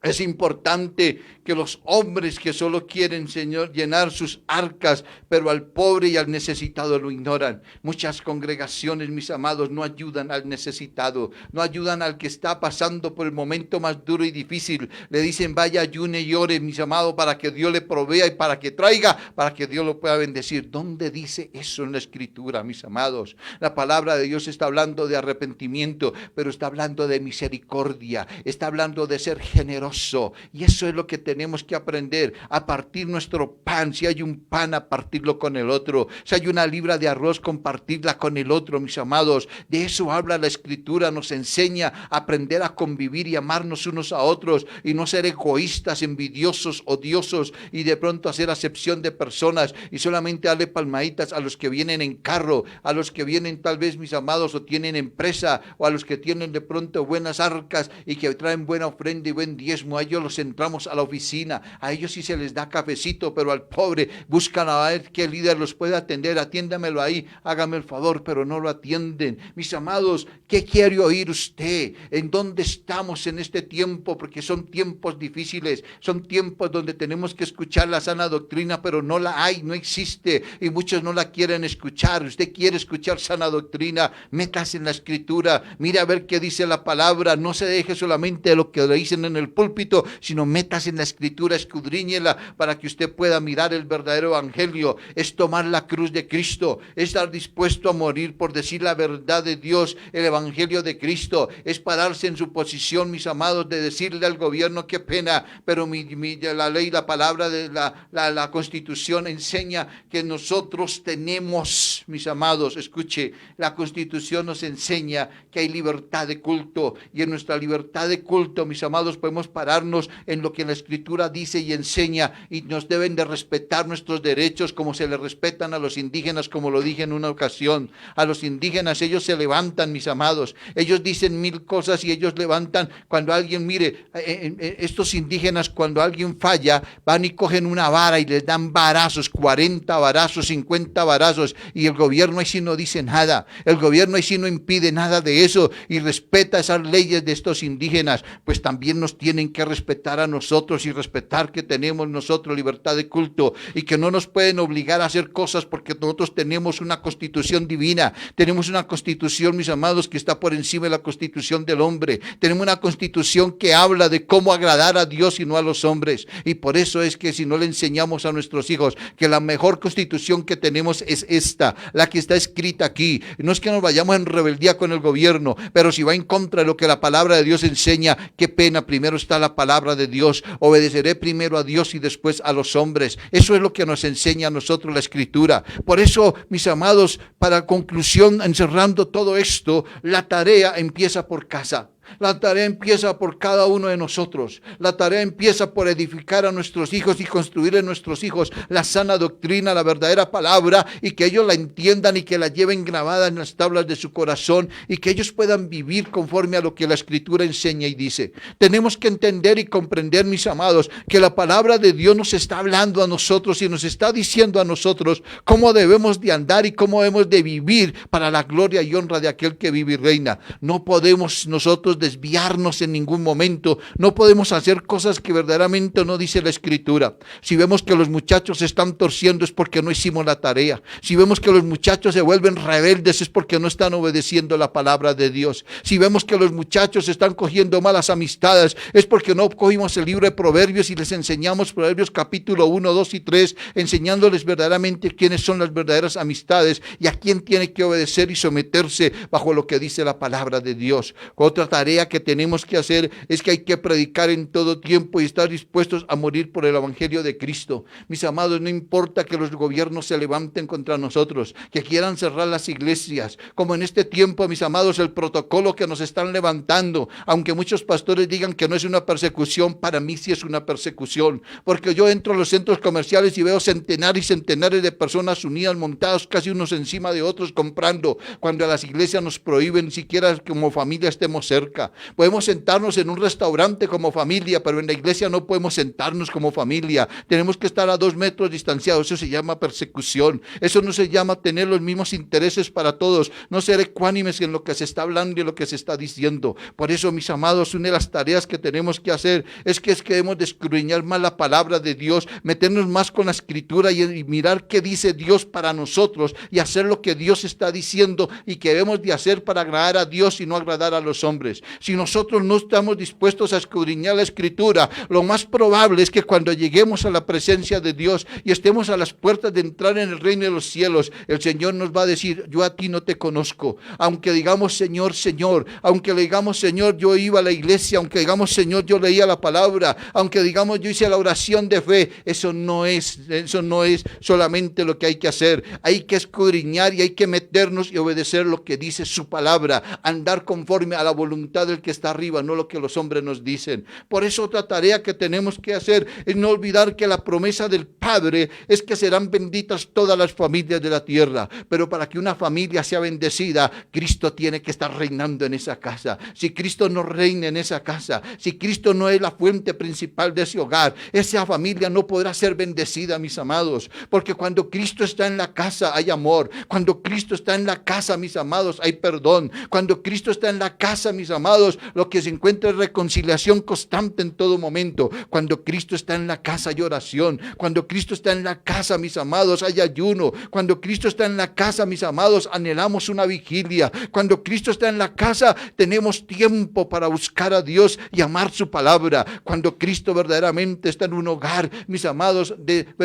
es importante que los hombres que solo quieren, Señor, llenar sus arcas, pero al pobre y al necesitado lo ignoran. Muchas congregaciones, mis amados, no ayudan al necesitado, no ayudan al que está pasando por el momento más duro y difícil. Le dicen: vaya, ayune y ore, mis amados, para que Dios le provea y para que traiga, para que Dios lo pueda bendecir. ¿Dónde dice eso en la Escritura, mis amados? La palabra de Dios está hablando de arrepentimiento, pero está hablando de misericordia, está hablando de ser generoso. Y eso es lo que tenemos que aprender: a partir nuestro pan. Si hay un pan, a partirlo con el otro. Si hay una libra de arroz, compartirla con el otro, mis amados. De eso habla la Escritura, nos enseña a aprender a convivir y amarnos unos a otros, y no ser egoístas, envidiosos, odiosos, y de pronto hacer acepción de personas y solamente darle palmaditas a los que vienen en carro, a los que vienen tal vez, mis amados, o tienen empresa, o a los que tienen de pronto buenas arcas y que traen buena ofrenda y buen diezmo. A ellos los entramos a la oficina, a ellos sí se les da cafecito, pero al pobre buscan a ver qué líder los puede atender. Atiéndamelo ahí, hágame el favor, pero no lo atienden. Mis amados, ¿qué quiere oír usted? ¿En dónde estamos en este tiempo? Porque son tiempos difíciles, son tiempos donde tenemos que escuchar la sana doctrina, pero no la hay, no existe, y muchos no la quieren escuchar. Usted quiere escuchar sana doctrina, métase en la Escritura, mire a ver qué dice la palabra, no se deje solamente de lo que le dicen en el púlpito, sino métase en la Escritura, escudriñela para que usted pueda mirar el verdadero evangelio. Es tomar la cruz de Cristo, es estar dispuesto a morir por decir la verdad de Dios, el evangelio de Cristo. Es pararse en su posición, mis amados, de decirle al gobierno: qué pena, pero la ley, la palabra de la Constitución enseña que nosotros tenemos, mis amados, escuche, la Constitución nos enseña que hay libertad de culto, y en nuestra libertad de culto, mis amados, podemos pararnos en lo que la Escritura dice y enseña, y nos deben de respetar nuestros derechos como se le respetan a los indígenas, como lo dije en una ocasión. A los indígenas, ellos se levantan, mis amados, ellos dicen 1000 cosas y ellos levantan cuando alguien, mire, estos indígenas, cuando alguien falla, van y cogen una vara y les dan varazos, 40 varazos, 50 varazos, y el gobierno ahí sí no dice nada, el gobierno ahí sí no impide nada de eso y respeta esas leyes de estos indígenas. Pues también nos tienen que respetar a nosotros y respetar que tenemos nosotros libertad de culto, y que no nos pueden obligar a hacer cosas, porque nosotros tenemos una Constitución divina, tenemos una Constitución, mis amados, que está por encima de la Constitución del hombre. Tenemos una Constitución que habla de cómo agradar a Dios y no a los hombres, y por eso es que si no le enseñamos a nuestros hijos que la mejor Constitución que tenemos es esta, la que está escrita aquí, no es que nos vayamos en rebeldía con el gobierno, pero si va en contra de lo que la palabra de Dios enseña, qué pena, primero está la palabra de Dios. Obedeceré primero a Dios y después a los hombres. Eso es lo que nos enseña a nosotros la Escritura. Por eso, mis amados, para conclusión, encerrando todo esto, la tarea empieza por casa. La tarea empieza por cada uno de nosotros. La tarea empieza por edificar a nuestros hijos y construir en nuestros hijos la sana doctrina, la verdadera palabra, y que ellos la entiendan y que la lleven grabada en las tablas de su corazón y que ellos puedan vivir conforme a lo que la Escritura enseña y dice. Tenemos que entender y comprender, mis amados, que la palabra de Dios nos está hablando a nosotros y nos está diciendo a nosotros cómo debemos de andar y cómo debemos de vivir para la gloria y honra de aquel que vive y reina. No podemos nosotros desviarnos en ningún momento. No podemos hacer cosas que verdaderamente no dice la Escritura. Si vemos que los muchachos se están torciendo es porque no hicimos la tarea. Si vemos que los muchachos se vuelven rebeldes es porque no están obedeciendo la palabra de Dios. Si vemos que los muchachos están cogiendo malas amistades es porque no cogimos el libro de Proverbios y les enseñamos Proverbios capítulo 1, 2 y 3, enseñándoles verdaderamente quiénes son las verdaderas amistades y a quién tiene que obedecer y someterse bajo lo que dice la palabra de Dios. Otra tarea que tenemos que hacer es que hay que predicar en todo tiempo y estar dispuestos a morir por el evangelio de Cristo. Mis amados, no importa que los gobiernos se levanten contra nosotros, que quieran cerrar las iglesias, como en este tiempo, mis amados, el protocolo que nos están levantando, aunque muchos pastores digan que no es una persecución, para mí sí es una persecución, porque yo entro a los centros comerciales y veo centenares y centenares de personas unidas, montados casi unos encima de otros comprando, cuando a las iglesias nos prohíben ni siquiera como familia estemos cerca. Podemos sentarnos en un restaurante como familia, pero en la iglesia no podemos sentarnos como familia. Tenemos que estar a 2 metros distanciados. Eso se llama persecución. Eso no se llama tener los mismos intereses para todos, no ser ecuánimes en lo que se está hablando y lo que se está diciendo. Por eso, mis amados, una de las tareas que tenemos que hacer es que debemos de escudriñar más la palabra de Dios, meternos más con la Escritura y mirar qué dice Dios para nosotros y hacer lo que Dios está diciendo y que debemos de hacer para agradar a Dios y no agradar a los hombres. Si nosotros no estamos dispuestos a escudriñar la Escritura, lo más probable es que cuando lleguemos a la presencia de Dios y estemos a las puertas de entrar en el reino de los cielos, el Señor nos va a decir: yo a ti no te conozco. Aunque digamos Señor, Señor, aunque le digamos Señor, yo iba a la iglesia, aunque digamos Señor, yo leía la palabra, aunque digamos yo hice la oración de fe, eso no es solamente lo que hay que hacer. Hay que escudriñar y hay que meternos y obedecer lo que dice su palabra, andar conforme a la voluntad del que está arriba, no lo que los hombres nos dicen. Por eso otra tarea que tenemos que hacer es no olvidar que la promesa del Padre es que serán benditas todas las familias de la tierra, pero para que una familia sea bendecida, Cristo tiene que estar reinando en esa casa. Si Cristo no reina en esa casa, si Cristo no es la fuente principal de ese hogar, esa familia no podrá ser bendecida, mis amados, porque cuando Cristo está en la casa hay amor, cuando Cristo está en la casa, mis amados, hay perdón, cuando Cristo está en la casa, mis amados, lo que se encuentra es reconciliación constante en todo momento. Cuando Cristo está en la casa hay oración, cuando Cristo está en la casa, mis amados, hay ayuno, cuando Cristo está en la casa, mis amados, anhelamos una vigilia, cuando Cristo está en la casa tenemos tiempo para buscar a Dios y amar su palabra. Cuando Cristo verdaderamente está en un hogar, mis amados,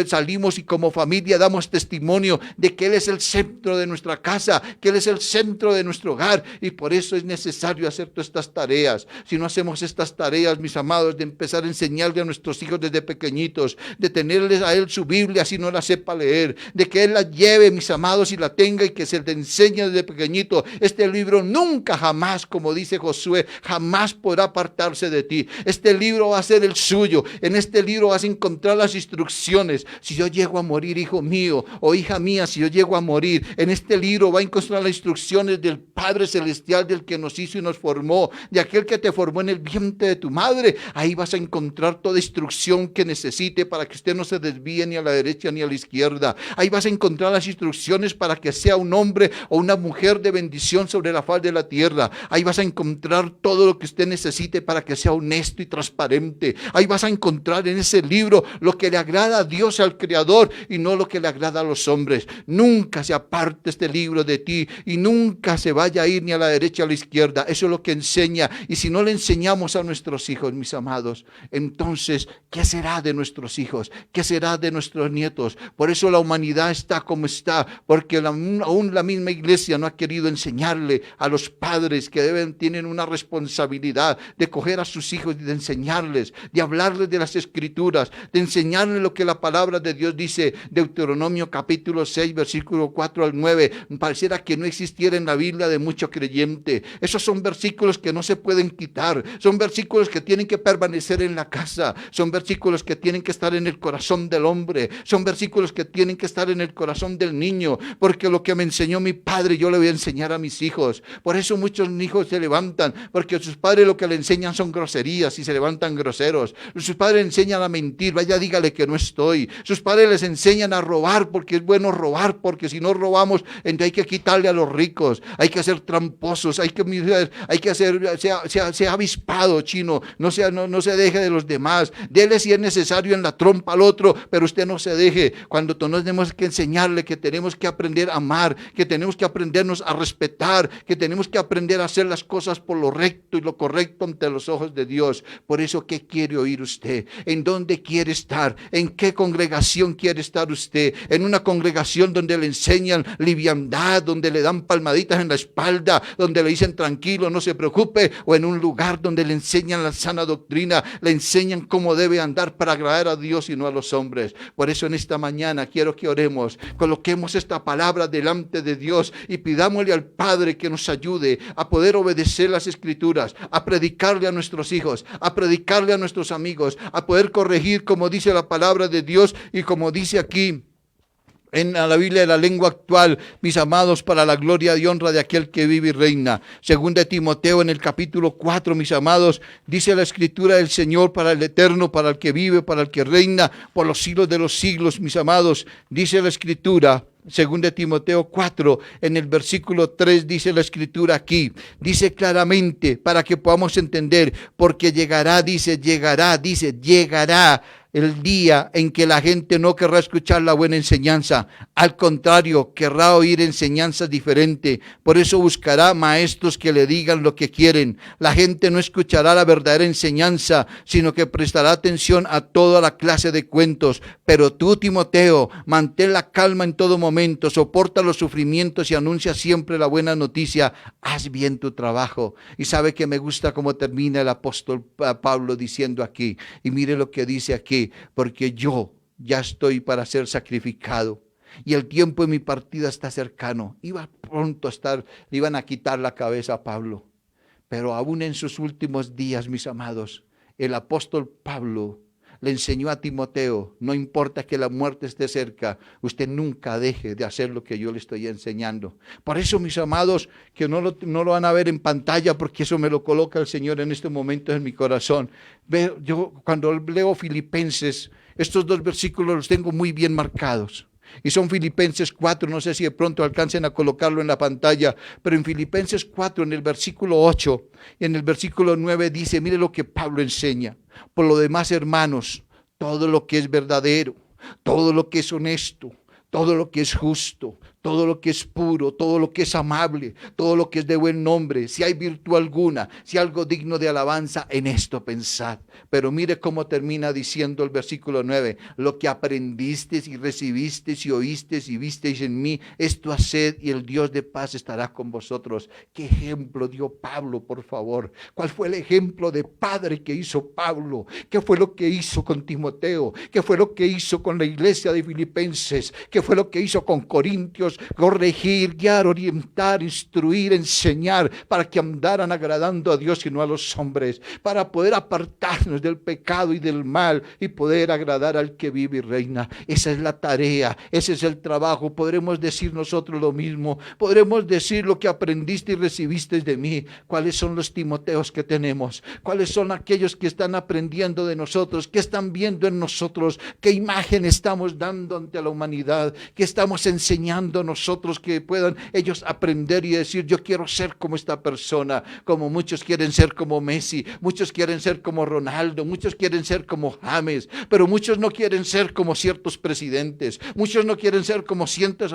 salimos y como familia damos testimonio de que Él es el centro de nuestra casa, que Él es el centro de nuestro hogar, y por eso es necesario hacer todas estas tareas. Si no hacemos estas tareas, mis amados, de empezar a enseñarle a nuestros hijos desde pequeñitos, de tenerles a Él su Biblia si no la sepa leer, de que Él la lleve, mis amados, y la tenga y que se le enseñe desde pequeñito. Este libro nunca jamás, como dice Josué, jamás podrá apartarse de ti. Este libro va a ser el suyo. En este libro vas a encontrar las instrucciones. Si yo llego a morir, hijo mío o hija mía, si yo llego a morir, en este libro va a encontrar las instrucciones del Padre Celestial, del que nos hizo y nos formó, de aquel que te formó en el vientre de tu madre. Ahí vas a encontrar toda instrucción que necesite para que usted no se desvíe ni a la derecha ni a la izquierda. Ahí vas a encontrar las instrucciones para que sea un hombre o una mujer de bendición sobre la faz de la tierra. Ahí vas a encontrar todo lo que usted necesite para que sea honesto y transparente. Ahí vas a encontrar en ese libro lo que le agrada a Dios, al Creador, y no lo que le agrada a los hombres. Nunca se aparte este libro de ti y nunca se vaya a ir ni a la derecha ni a la izquierda. Eso es lo que enseña. Y si no le enseñamos a nuestros hijos, mis amados, entonces, ¿qué será de nuestros hijos? ¿Qué será de nuestros nietos? Por eso la humanidad está como está, porque aún la misma iglesia no ha querido enseñarle a los padres que tienen una responsabilidad de coger a sus hijos y de enseñarles, de hablarles de las Escrituras, de enseñarles lo que la palabra de Dios dice. Deuteronomio capítulo 6, versículo 4 al 9. Pareciera que no existiera en la Biblia de mucho creyente. Esos son versículos versículos que no se pueden quitar, son versículos que tienen que permanecer en la casa, son versículos que tienen que estar en el corazón del hombre, son versículos que tienen que estar en el corazón del niño, porque lo que me enseñó mi padre yo le voy a enseñar a mis hijos. Por eso muchos hijos se levantan, porque sus padres lo que le enseñan son groserías y se levantan groseros. Sus padres le enseñan a mentir, vaya dígale que no estoy. Sus padres les enseñan a robar, porque es bueno robar, porque si no robamos, entonces hay que quitarle a los ricos, hay que ser tramposos, hay que hacer, sea avispado, chino, no se deje de los demás, dele si es necesario en la trompa al otro, pero usted no se deje. Cuando tenemos que enseñarle que tenemos que aprender a amar, que tenemos que aprendernos a respetar, que tenemos que aprender a hacer las cosas por lo recto y lo correcto ante los ojos de Dios. Por eso, ¿qué quiere oír usted? ¿En dónde quiere estar? ¿En qué congregación quiere estar usted? ¿En una congregación donde le enseñan liviandad, donde le dan palmaditas en la espalda, donde le dicen tranquilo, no se preocupe? ¿O en un lugar donde le enseñan la sana doctrina, le enseñan cómo debe andar para agradar a Dios y no a los hombres? Por eso en esta mañana quiero que oremos, coloquemos esta palabra delante de Dios y pidámosle al Padre que nos ayude a poder obedecer las Escrituras, a predicarle a nuestros hijos, a predicarle a nuestros amigos, a poder corregir como dice la palabra de Dios y como dice aquí en la Biblia de la lengua actual, mis amados, para la gloria y honra de aquel que vive y reina. Según de Timoteo en el capítulo 4, mis amados, dice la Escritura del Señor para el eterno, para el que vive, para el que reina por los siglos de los siglos, mis amados. Dice la Escritura, según de Timoteo 4, en el versículo 3 dice la Escritura aquí, dice claramente para que podamos entender, porque llegará el día en que la gente no querrá escuchar la buena enseñanza. Al contrario, querrá oír enseñanzas diferentes. Por eso buscará maestros que le digan lo que quieren. La gente no escuchará la verdadera enseñanza, sino que prestará atención a toda la clase de cuentos. Pero tú, Timoteo, mantén la calma en todo momento, soporta los sufrimientos y anuncia siempre la buena noticia. Haz bien tu trabajo. Y sabe que me gusta cómo termina el apóstol Pablo diciendo aquí. Y mire lo que dice aquí. Porque yo ya estoy para ser sacrificado y el tiempo de mi partida está cercano. Iba pronto a estar, le iban a quitar la cabeza a Pablo, pero aún en sus últimos días, mis amados, el apóstol Pablo le enseñó a Timoteo, no importa que la muerte esté cerca, usted nunca deje de hacer lo que yo le estoy enseñando. Por eso, mis amados, que no lo van a ver en pantalla, porque eso me lo coloca el Señor en este momento en mi corazón. Yo cuando leo Filipenses, estos dos versículos los tengo muy bien marcados. Y son Filipenses 4, no sé si de pronto alcancen a colocarlo en la pantalla, pero en Filipenses 4, en el versículo 8 y en el versículo 9 dice, mire lo que Pablo enseña. Por lo demás, hermanos, todo lo que es verdadero, todo lo que es honesto, todo lo que es justo, todo lo que es puro, todo lo que es amable, todo lo que es de buen nombre, si hay virtud alguna, si algo digno de alabanza, en esto pensad. Pero mire cómo termina diciendo el versículo 9, lo que aprendisteis y recibisteis y oísteis y visteis en mí, esto haced y el Dios de paz estará con vosotros. ¿Qué ejemplo dio Pablo, por favor? ¿Cuál fue el ejemplo de padre que hizo Pablo? ¿Qué fue lo que hizo con Timoteo? ¿Qué fue lo que hizo con la iglesia de Filipenses? ¿Qué fue lo que hizo con Corintios? Corregir, guiar, orientar, instruir, enseñar, para que andaran agradando a Dios y no a los hombres, para poder apartarnos del pecado y del mal y poder agradar al que vive y reina. Esa es la tarea, ese es el trabajo. Podremos decir nosotros lo mismo, podremos decir lo que aprendiste y recibiste de mí. ¿Cuáles son los Timoteos que tenemos? ¿Cuáles son aquellos que están aprendiendo de nosotros? ¿Qué están viendo en nosotros? ¿Qué imagen estamos dando ante la humanidad? ¿Qué estamos enseñando nosotros que puedan ellos aprender y decir, yo quiero ser como esta persona? Como muchos quieren ser como Messi, muchos quieren ser como Ronaldo, muchos quieren ser como James, pero muchos no quieren ser como ciertos presidentes, muchos no quieren ser como ciertos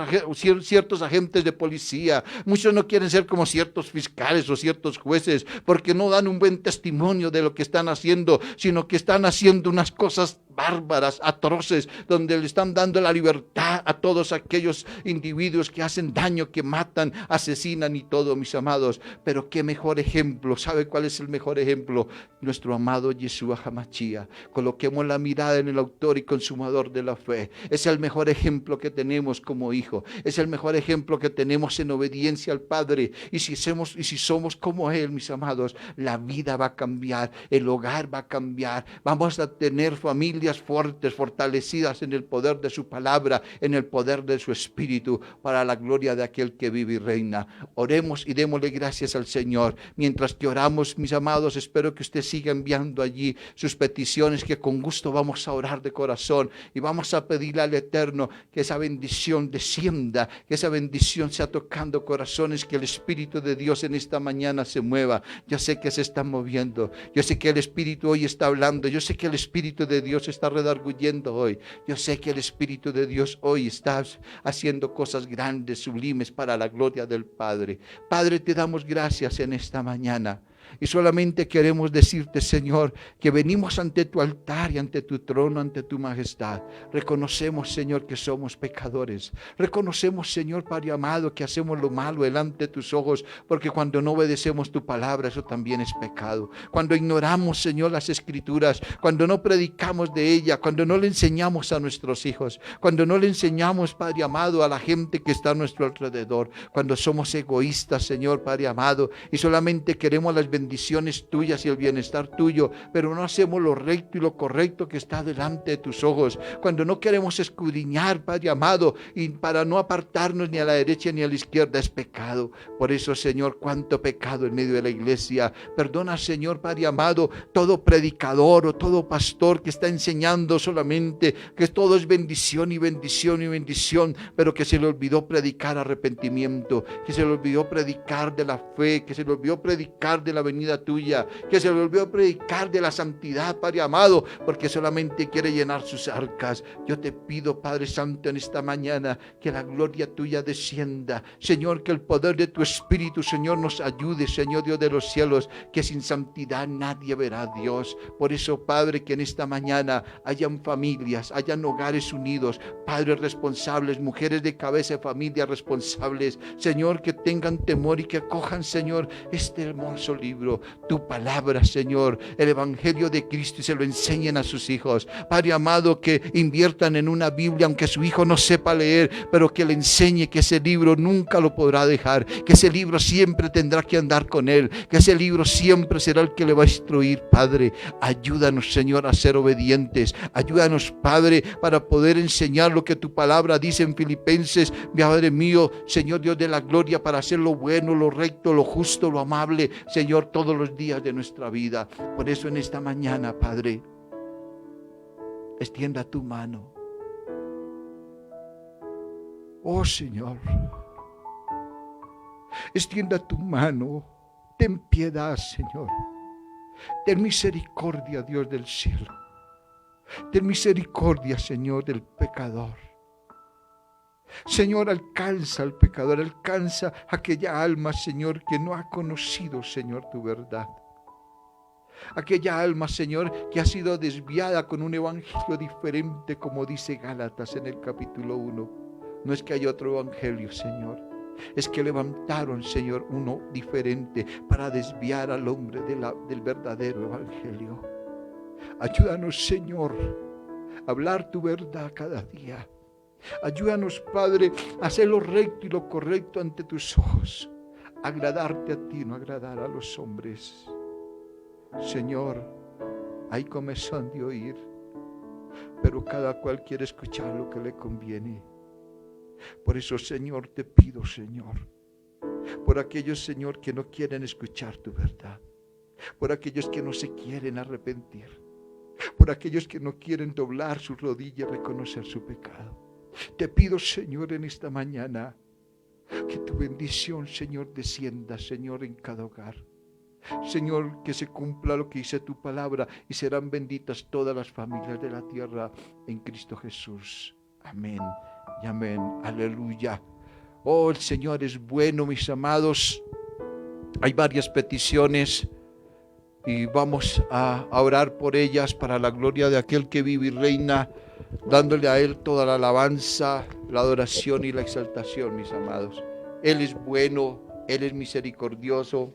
agentes de policía, muchos no quieren ser como ciertos fiscales o ciertos jueces, porque no dan un buen testimonio de lo que están haciendo, sino que están haciendo unas cosas bárbaras, atroces, donde le están dando la libertad a todos aquellos individuos que hacen daño, que matan, asesinan y todo, mis amados. Pero qué mejor ejemplo. ¿Sabe cuál es el mejor ejemplo? Nuestro amado Yeshua HaMashiach. Coloquemos la mirada en el autor y consumador de la fe. Es el mejor ejemplo que tenemos como hijo. Es el mejor ejemplo que tenemos en obediencia al Padre. Y si somos como Él, mis amados, la vida va a cambiar, el hogar va a cambiar. Vamos a tener familias fuertes, fortalecidas en el poder de su palabra, en el poder de su Espíritu, para la gloria de aquel que vive y reina. Oremos y démosle gracias al Señor. Mientras que oramos, mis amados, espero que usted siga enviando allí sus peticiones, que con gusto vamos a orar de corazón y vamos a pedirle al Eterno que esa bendición descienda, que esa bendición sea tocando corazones, que el Espíritu de Dios en esta mañana se mueva. Yo sé que se está moviendo, yo sé que el Espíritu hoy está hablando, yo sé que el Espíritu de Dios está redarguyendo hoy, yo sé que el Espíritu de Dios hoy está haciendo cosas grandes, sublimes para la gloria del Padre. Padre, te damos gracias en esta mañana. Y solamente queremos decirte, Señor, que venimos ante tu altar y ante tu trono, ante tu majestad. Reconocemos, Señor, que somos pecadores. Reconocemos, Señor, Padre amado, que hacemos lo malo delante de tus ojos, porque cuando no obedecemos tu palabra, eso también es pecado. Cuando ignoramos, Señor, las Escrituras, cuando no predicamos de ella, cuando no le enseñamos a nuestros hijos, cuando no le enseñamos, Padre amado, a la gente que está a nuestro alrededor, cuando somos egoístas, Señor, Padre amado, y solamente queremos las bendiciones tuyas y el bienestar tuyo, pero no hacemos lo recto y lo correcto que está delante de tus ojos, cuando no queremos escudriñar, Padre amado, y para no apartarnos ni a la derecha ni a la izquierda, es pecado. Por eso, Señor, cuánto pecado en medio de la iglesia. Perdona, Señor, Padre amado, todo predicador o todo pastor que está enseñando solamente que todo es bendición y bendición y bendición, pero que se le olvidó predicar arrepentimiento, que se le olvidó predicar de la fe, que se le olvidó predicar de la venida tuya, que se le olvidó predicar de la santidad, Padre amado, porque solamente quiere llenar sus arcas. Yo te pido, Padre Santo, en esta mañana, que la gloria tuya descienda, Señor, que el poder de tu Espíritu, Señor, nos ayude, Señor Dios de los cielos, que sin santidad nadie verá a Dios. Por eso, Padre, que en esta mañana hayan familias, hayan hogares unidos, padres responsables, mujeres de cabeza de familia responsables, Señor, que tengan temor y que acojan, Señor, este hermoso libro, tu palabra, Señor, el Evangelio de Cristo, y se lo enseñen a sus hijos. Padre amado, que inviertan en una Biblia, aunque su hijo no sepa leer, pero que le enseñe que ese libro nunca lo podrá dejar, que ese libro siempre tendrá que andar con él, que ese libro siempre será el que le va a instruir. Padre, ayúdanos, Señor, a ser obedientes. Ayúdanos, Padre, para poder enseñar lo que tu palabra dice en Filipenses, Padre mío, Señor Dios de la gloria, para hacer lo bueno, lo recto, lo justo, lo amable, Señor, todos los días de nuestra vida. Por eso en esta mañana, Padre, extienda tu mano. Oh Señor, extienda tu mano. Ten piedad, Señor. Ten misericordia, Dios del cielo. Ten misericordia, Señor, del pecador. Señor, alcanza al pecador, alcanza aquella alma, Señor, que no ha conocido, Señor, tu verdad. Aquella alma, Señor, que ha sido desviada con un evangelio diferente, como dice Gálatas en el capítulo 1. No es que haya otro evangelio, Señor. Es que levantaron, Señor, uno diferente para desviar al hombre del verdadero evangelio. Ayúdanos, Señor, a hablar tu verdad cada día. Ayúdanos, Padre, a hacer lo recto y lo correcto ante tus ojos. Agradarte a ti, no agradar a los hombres. Señor, hay comezón de oír, pero cada cual quiere escuchar lo que le conviene. Por eso, Señor, te pido, Señor, por aquellos, Señor, que no quieren escuchar tu verdad, por aquellos que no se quieren arrepentir, por aquellos que no quieren doblar sus rodillas y reconocer su pecado. Te pido, Señor, en esta mañana, que tu bendición, Señor, descienda, Señor, en cada hogar. Señor, que se cumpla lo que dice tu palabra y serán benditas todas las familias de la tierra en Cristo Jesús. Amén y amén. Aleluya. Oh, el Señor es bueno, mis amados. Hay varias peticiones. y vamos a orar por ellas para la gloria de aquel que vive y reina, dándole a Él toda la alabanza, la adoración y la exaltación, mis amados. Él es bueno, Él es misericordioso.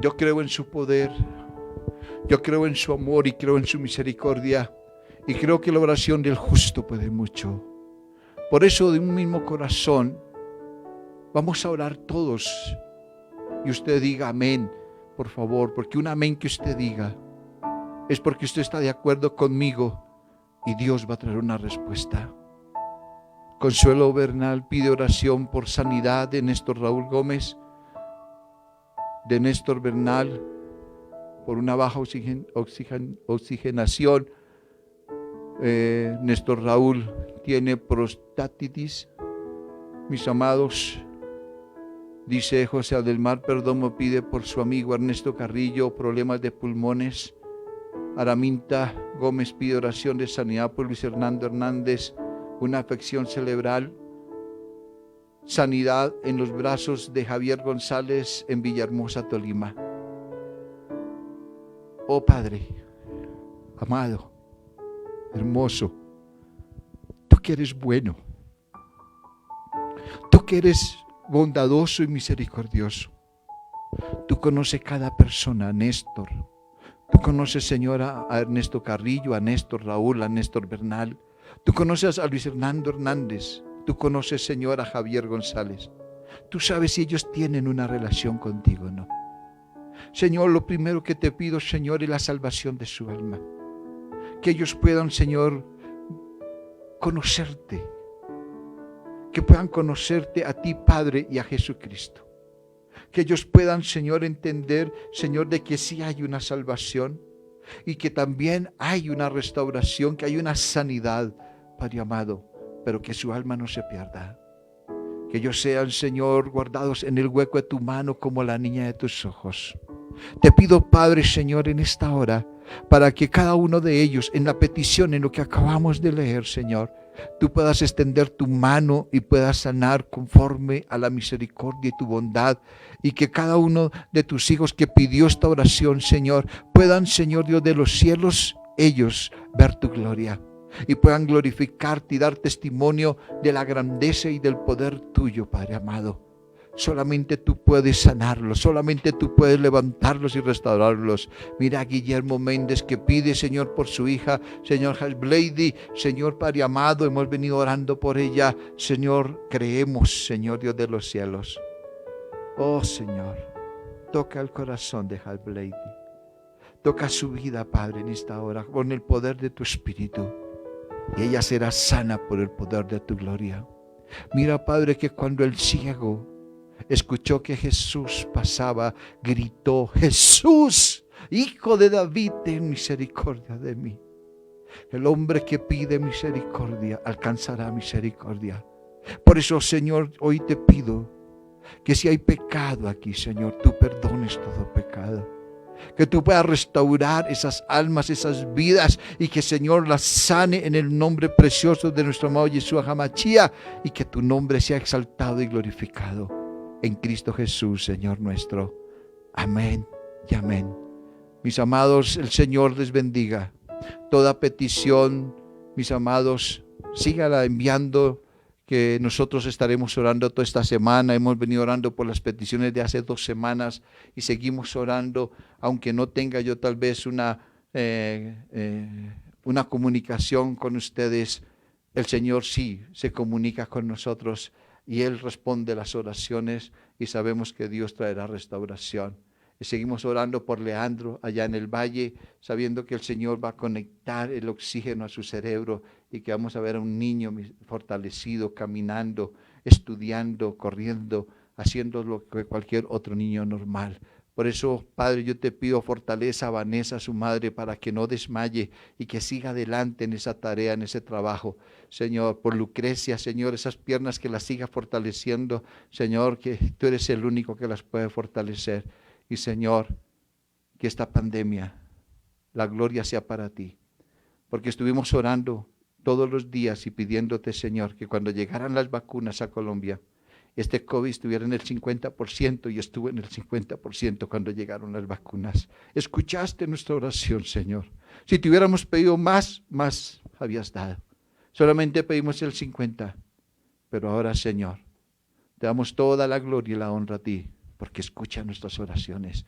Yo creo en su poder, yo creo en su amor y creo en su misericordia, y creo que la oración del justo puede mucho. Por eso, de un mismo corazón, vamos a orar todos. Y usted diga amén, por favor, porque un amén que usted diga es porque usted está de acuerdo conmigo y Dios va a traer una respuesta. Consuelo Bernal pide oración por sanidad de Néstor Raúl Gómez, de Néstor Bernal, por una baja oxigenación. Néstor Raúl tiene prostatitis, mis amados. Dice José Adelmar Perdomo pide por su amigo Ernesto Carrillo problemas de pulmones. Araminta Gómez pide oración de sanidad por Luis Hernando Hernández, una afección cerebral. Sanidad en los brazos de Javier González en Villahermosa, Tolima. Oh Padre, amado, hermoso, tú que eres bueno, tú que eres bondadoso y misericordioso. Tú conoces cada persona, a Néstor. Tú conoces, Señor, a Ernesto Carrillo, a Néstor Raúl, a Néstor Bernal. Tú conoces a Luis Hernando Hernández. Tú conoces, Señor, a Javier González. Tú sabes si ellos tienen una relación contigo o no. Señor, lo primero que te pido, Señor, es la salvación de su alma. Que ellos puedan, Señor, conocerte. Que puedan conocerte a ti, Padre, y a Jesucristo. Que ellos puedan, Señor, entender, Señor, de que sí hay una salvación y que también hay una restauración, que hay una sanidad, Padre amado, pero que su alma no se pierda. Que ellos sean, Señor, guardados en el hueco de tu mano como la niña de tus ojos. Te pido, Padre, Señor, en esta hora, para que cada uno de ellos, en la petición, en lo que acabamos de leer, Señor, tú puedas extender tu mano y puedas sanar conforme a la misericordia y tu bondad, y que cada uno de tus hijos que pidió esta oración, Señor, puedan, Señor Dios de los cielos, ellos ver tu gloria y puedan glorificarte y dar testimonio de la grandeza y del poder tuyo, Padre amado. Solamente tú puedes sanarlos, solamente tú puedes levantarlos y restaurarlos. Mira a Guillermo Méndez que pide, Señor, por su hija, Señor Hasblady, Señor Padre amado, hemos venido orando por ella. Señor, creemos, Señor Dios de los cielos. Oh Señor, toca el corazón de Hasblady. Toca su vida, Padre, en esta hora, con el poder de tu Espíritu. Y ella será sana por el poder de tu gloria. Mira, Padre, que cuando el ciego escuchó que Jesús pasaba, gritó: Jesús, Hijo de David, ten misericordia de mí. El hombre que pide misericordia alcanzará misericordia. Por eso, Señor, hoy te pido que si hay pecado aquí, Señor, tú perdones todo pecado. Que tú puedas restaurar esas almas, esas vidas, y que, Señor, las sane en el nombre precioso de nuestro amado Yeshua HaMashiach, y que tu nombre sea exaltado y glorificado en Cristo Jesús, Señor nuestro. Amén y amén. Mis amados, el Señor les bendiga. Toda petición, mis amados, sígala enviando, que nosotros estaremos orando toda esta semana. Hemos venido orando por las peticiones de hace 2 semanas y seguimos orando, aunque no tenga yo tal vez una comunicación con ustedes. El Señor sí se comunica con nosotros y Él responde las oraciones, y sabemos que Dios traerá restauración. Y seguimos orando por Leandro allá en el valle, sabiendo que el Señor va a conectar el oxígeno a su cerebro y que vamos a ver a un niño fortalecido, caminando, estudiando, corriendo, haciendo lo que cualquier otro niño normal. Por eso, Padre, yo te pido fortaleza a Vanessa, su madre, para que no desmaye y que siga adelante en esa tarea, en ese trabajo. Señor, por Lucrecia, Señor, esas piernas que las siga fortaleciendo. Señor, que tú eres el único que las puede fortalecer. Y Señor, que esta pandemia, la gloria sea para ti. Porque estuvimos orando todos los días y pidiéndote, Señor, que cuando llegaran las vacunas a Colombia este COVID estuviera en el 50% y estuvo en el 50% cuando llegaron las vacunas. Escuchaste nuestra oración, Señor. Si te hubiéramos pedido más habías dado. Solamente pedimos el 50%. Pero ahora, Señor, te damos toda la gloria y la honra a ti, porque escucha nuestras oraciones,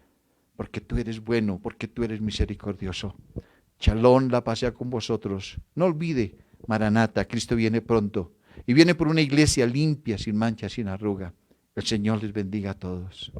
porque tú eres bueno, porque tú eres misericordioso. Shalom, la paz sea con vosotros. No olvide, Maranata, Cristo viene pronto. Y viene por una iglesia limpia, sin mancha, sin arruga. El Señor les bendiga a todos.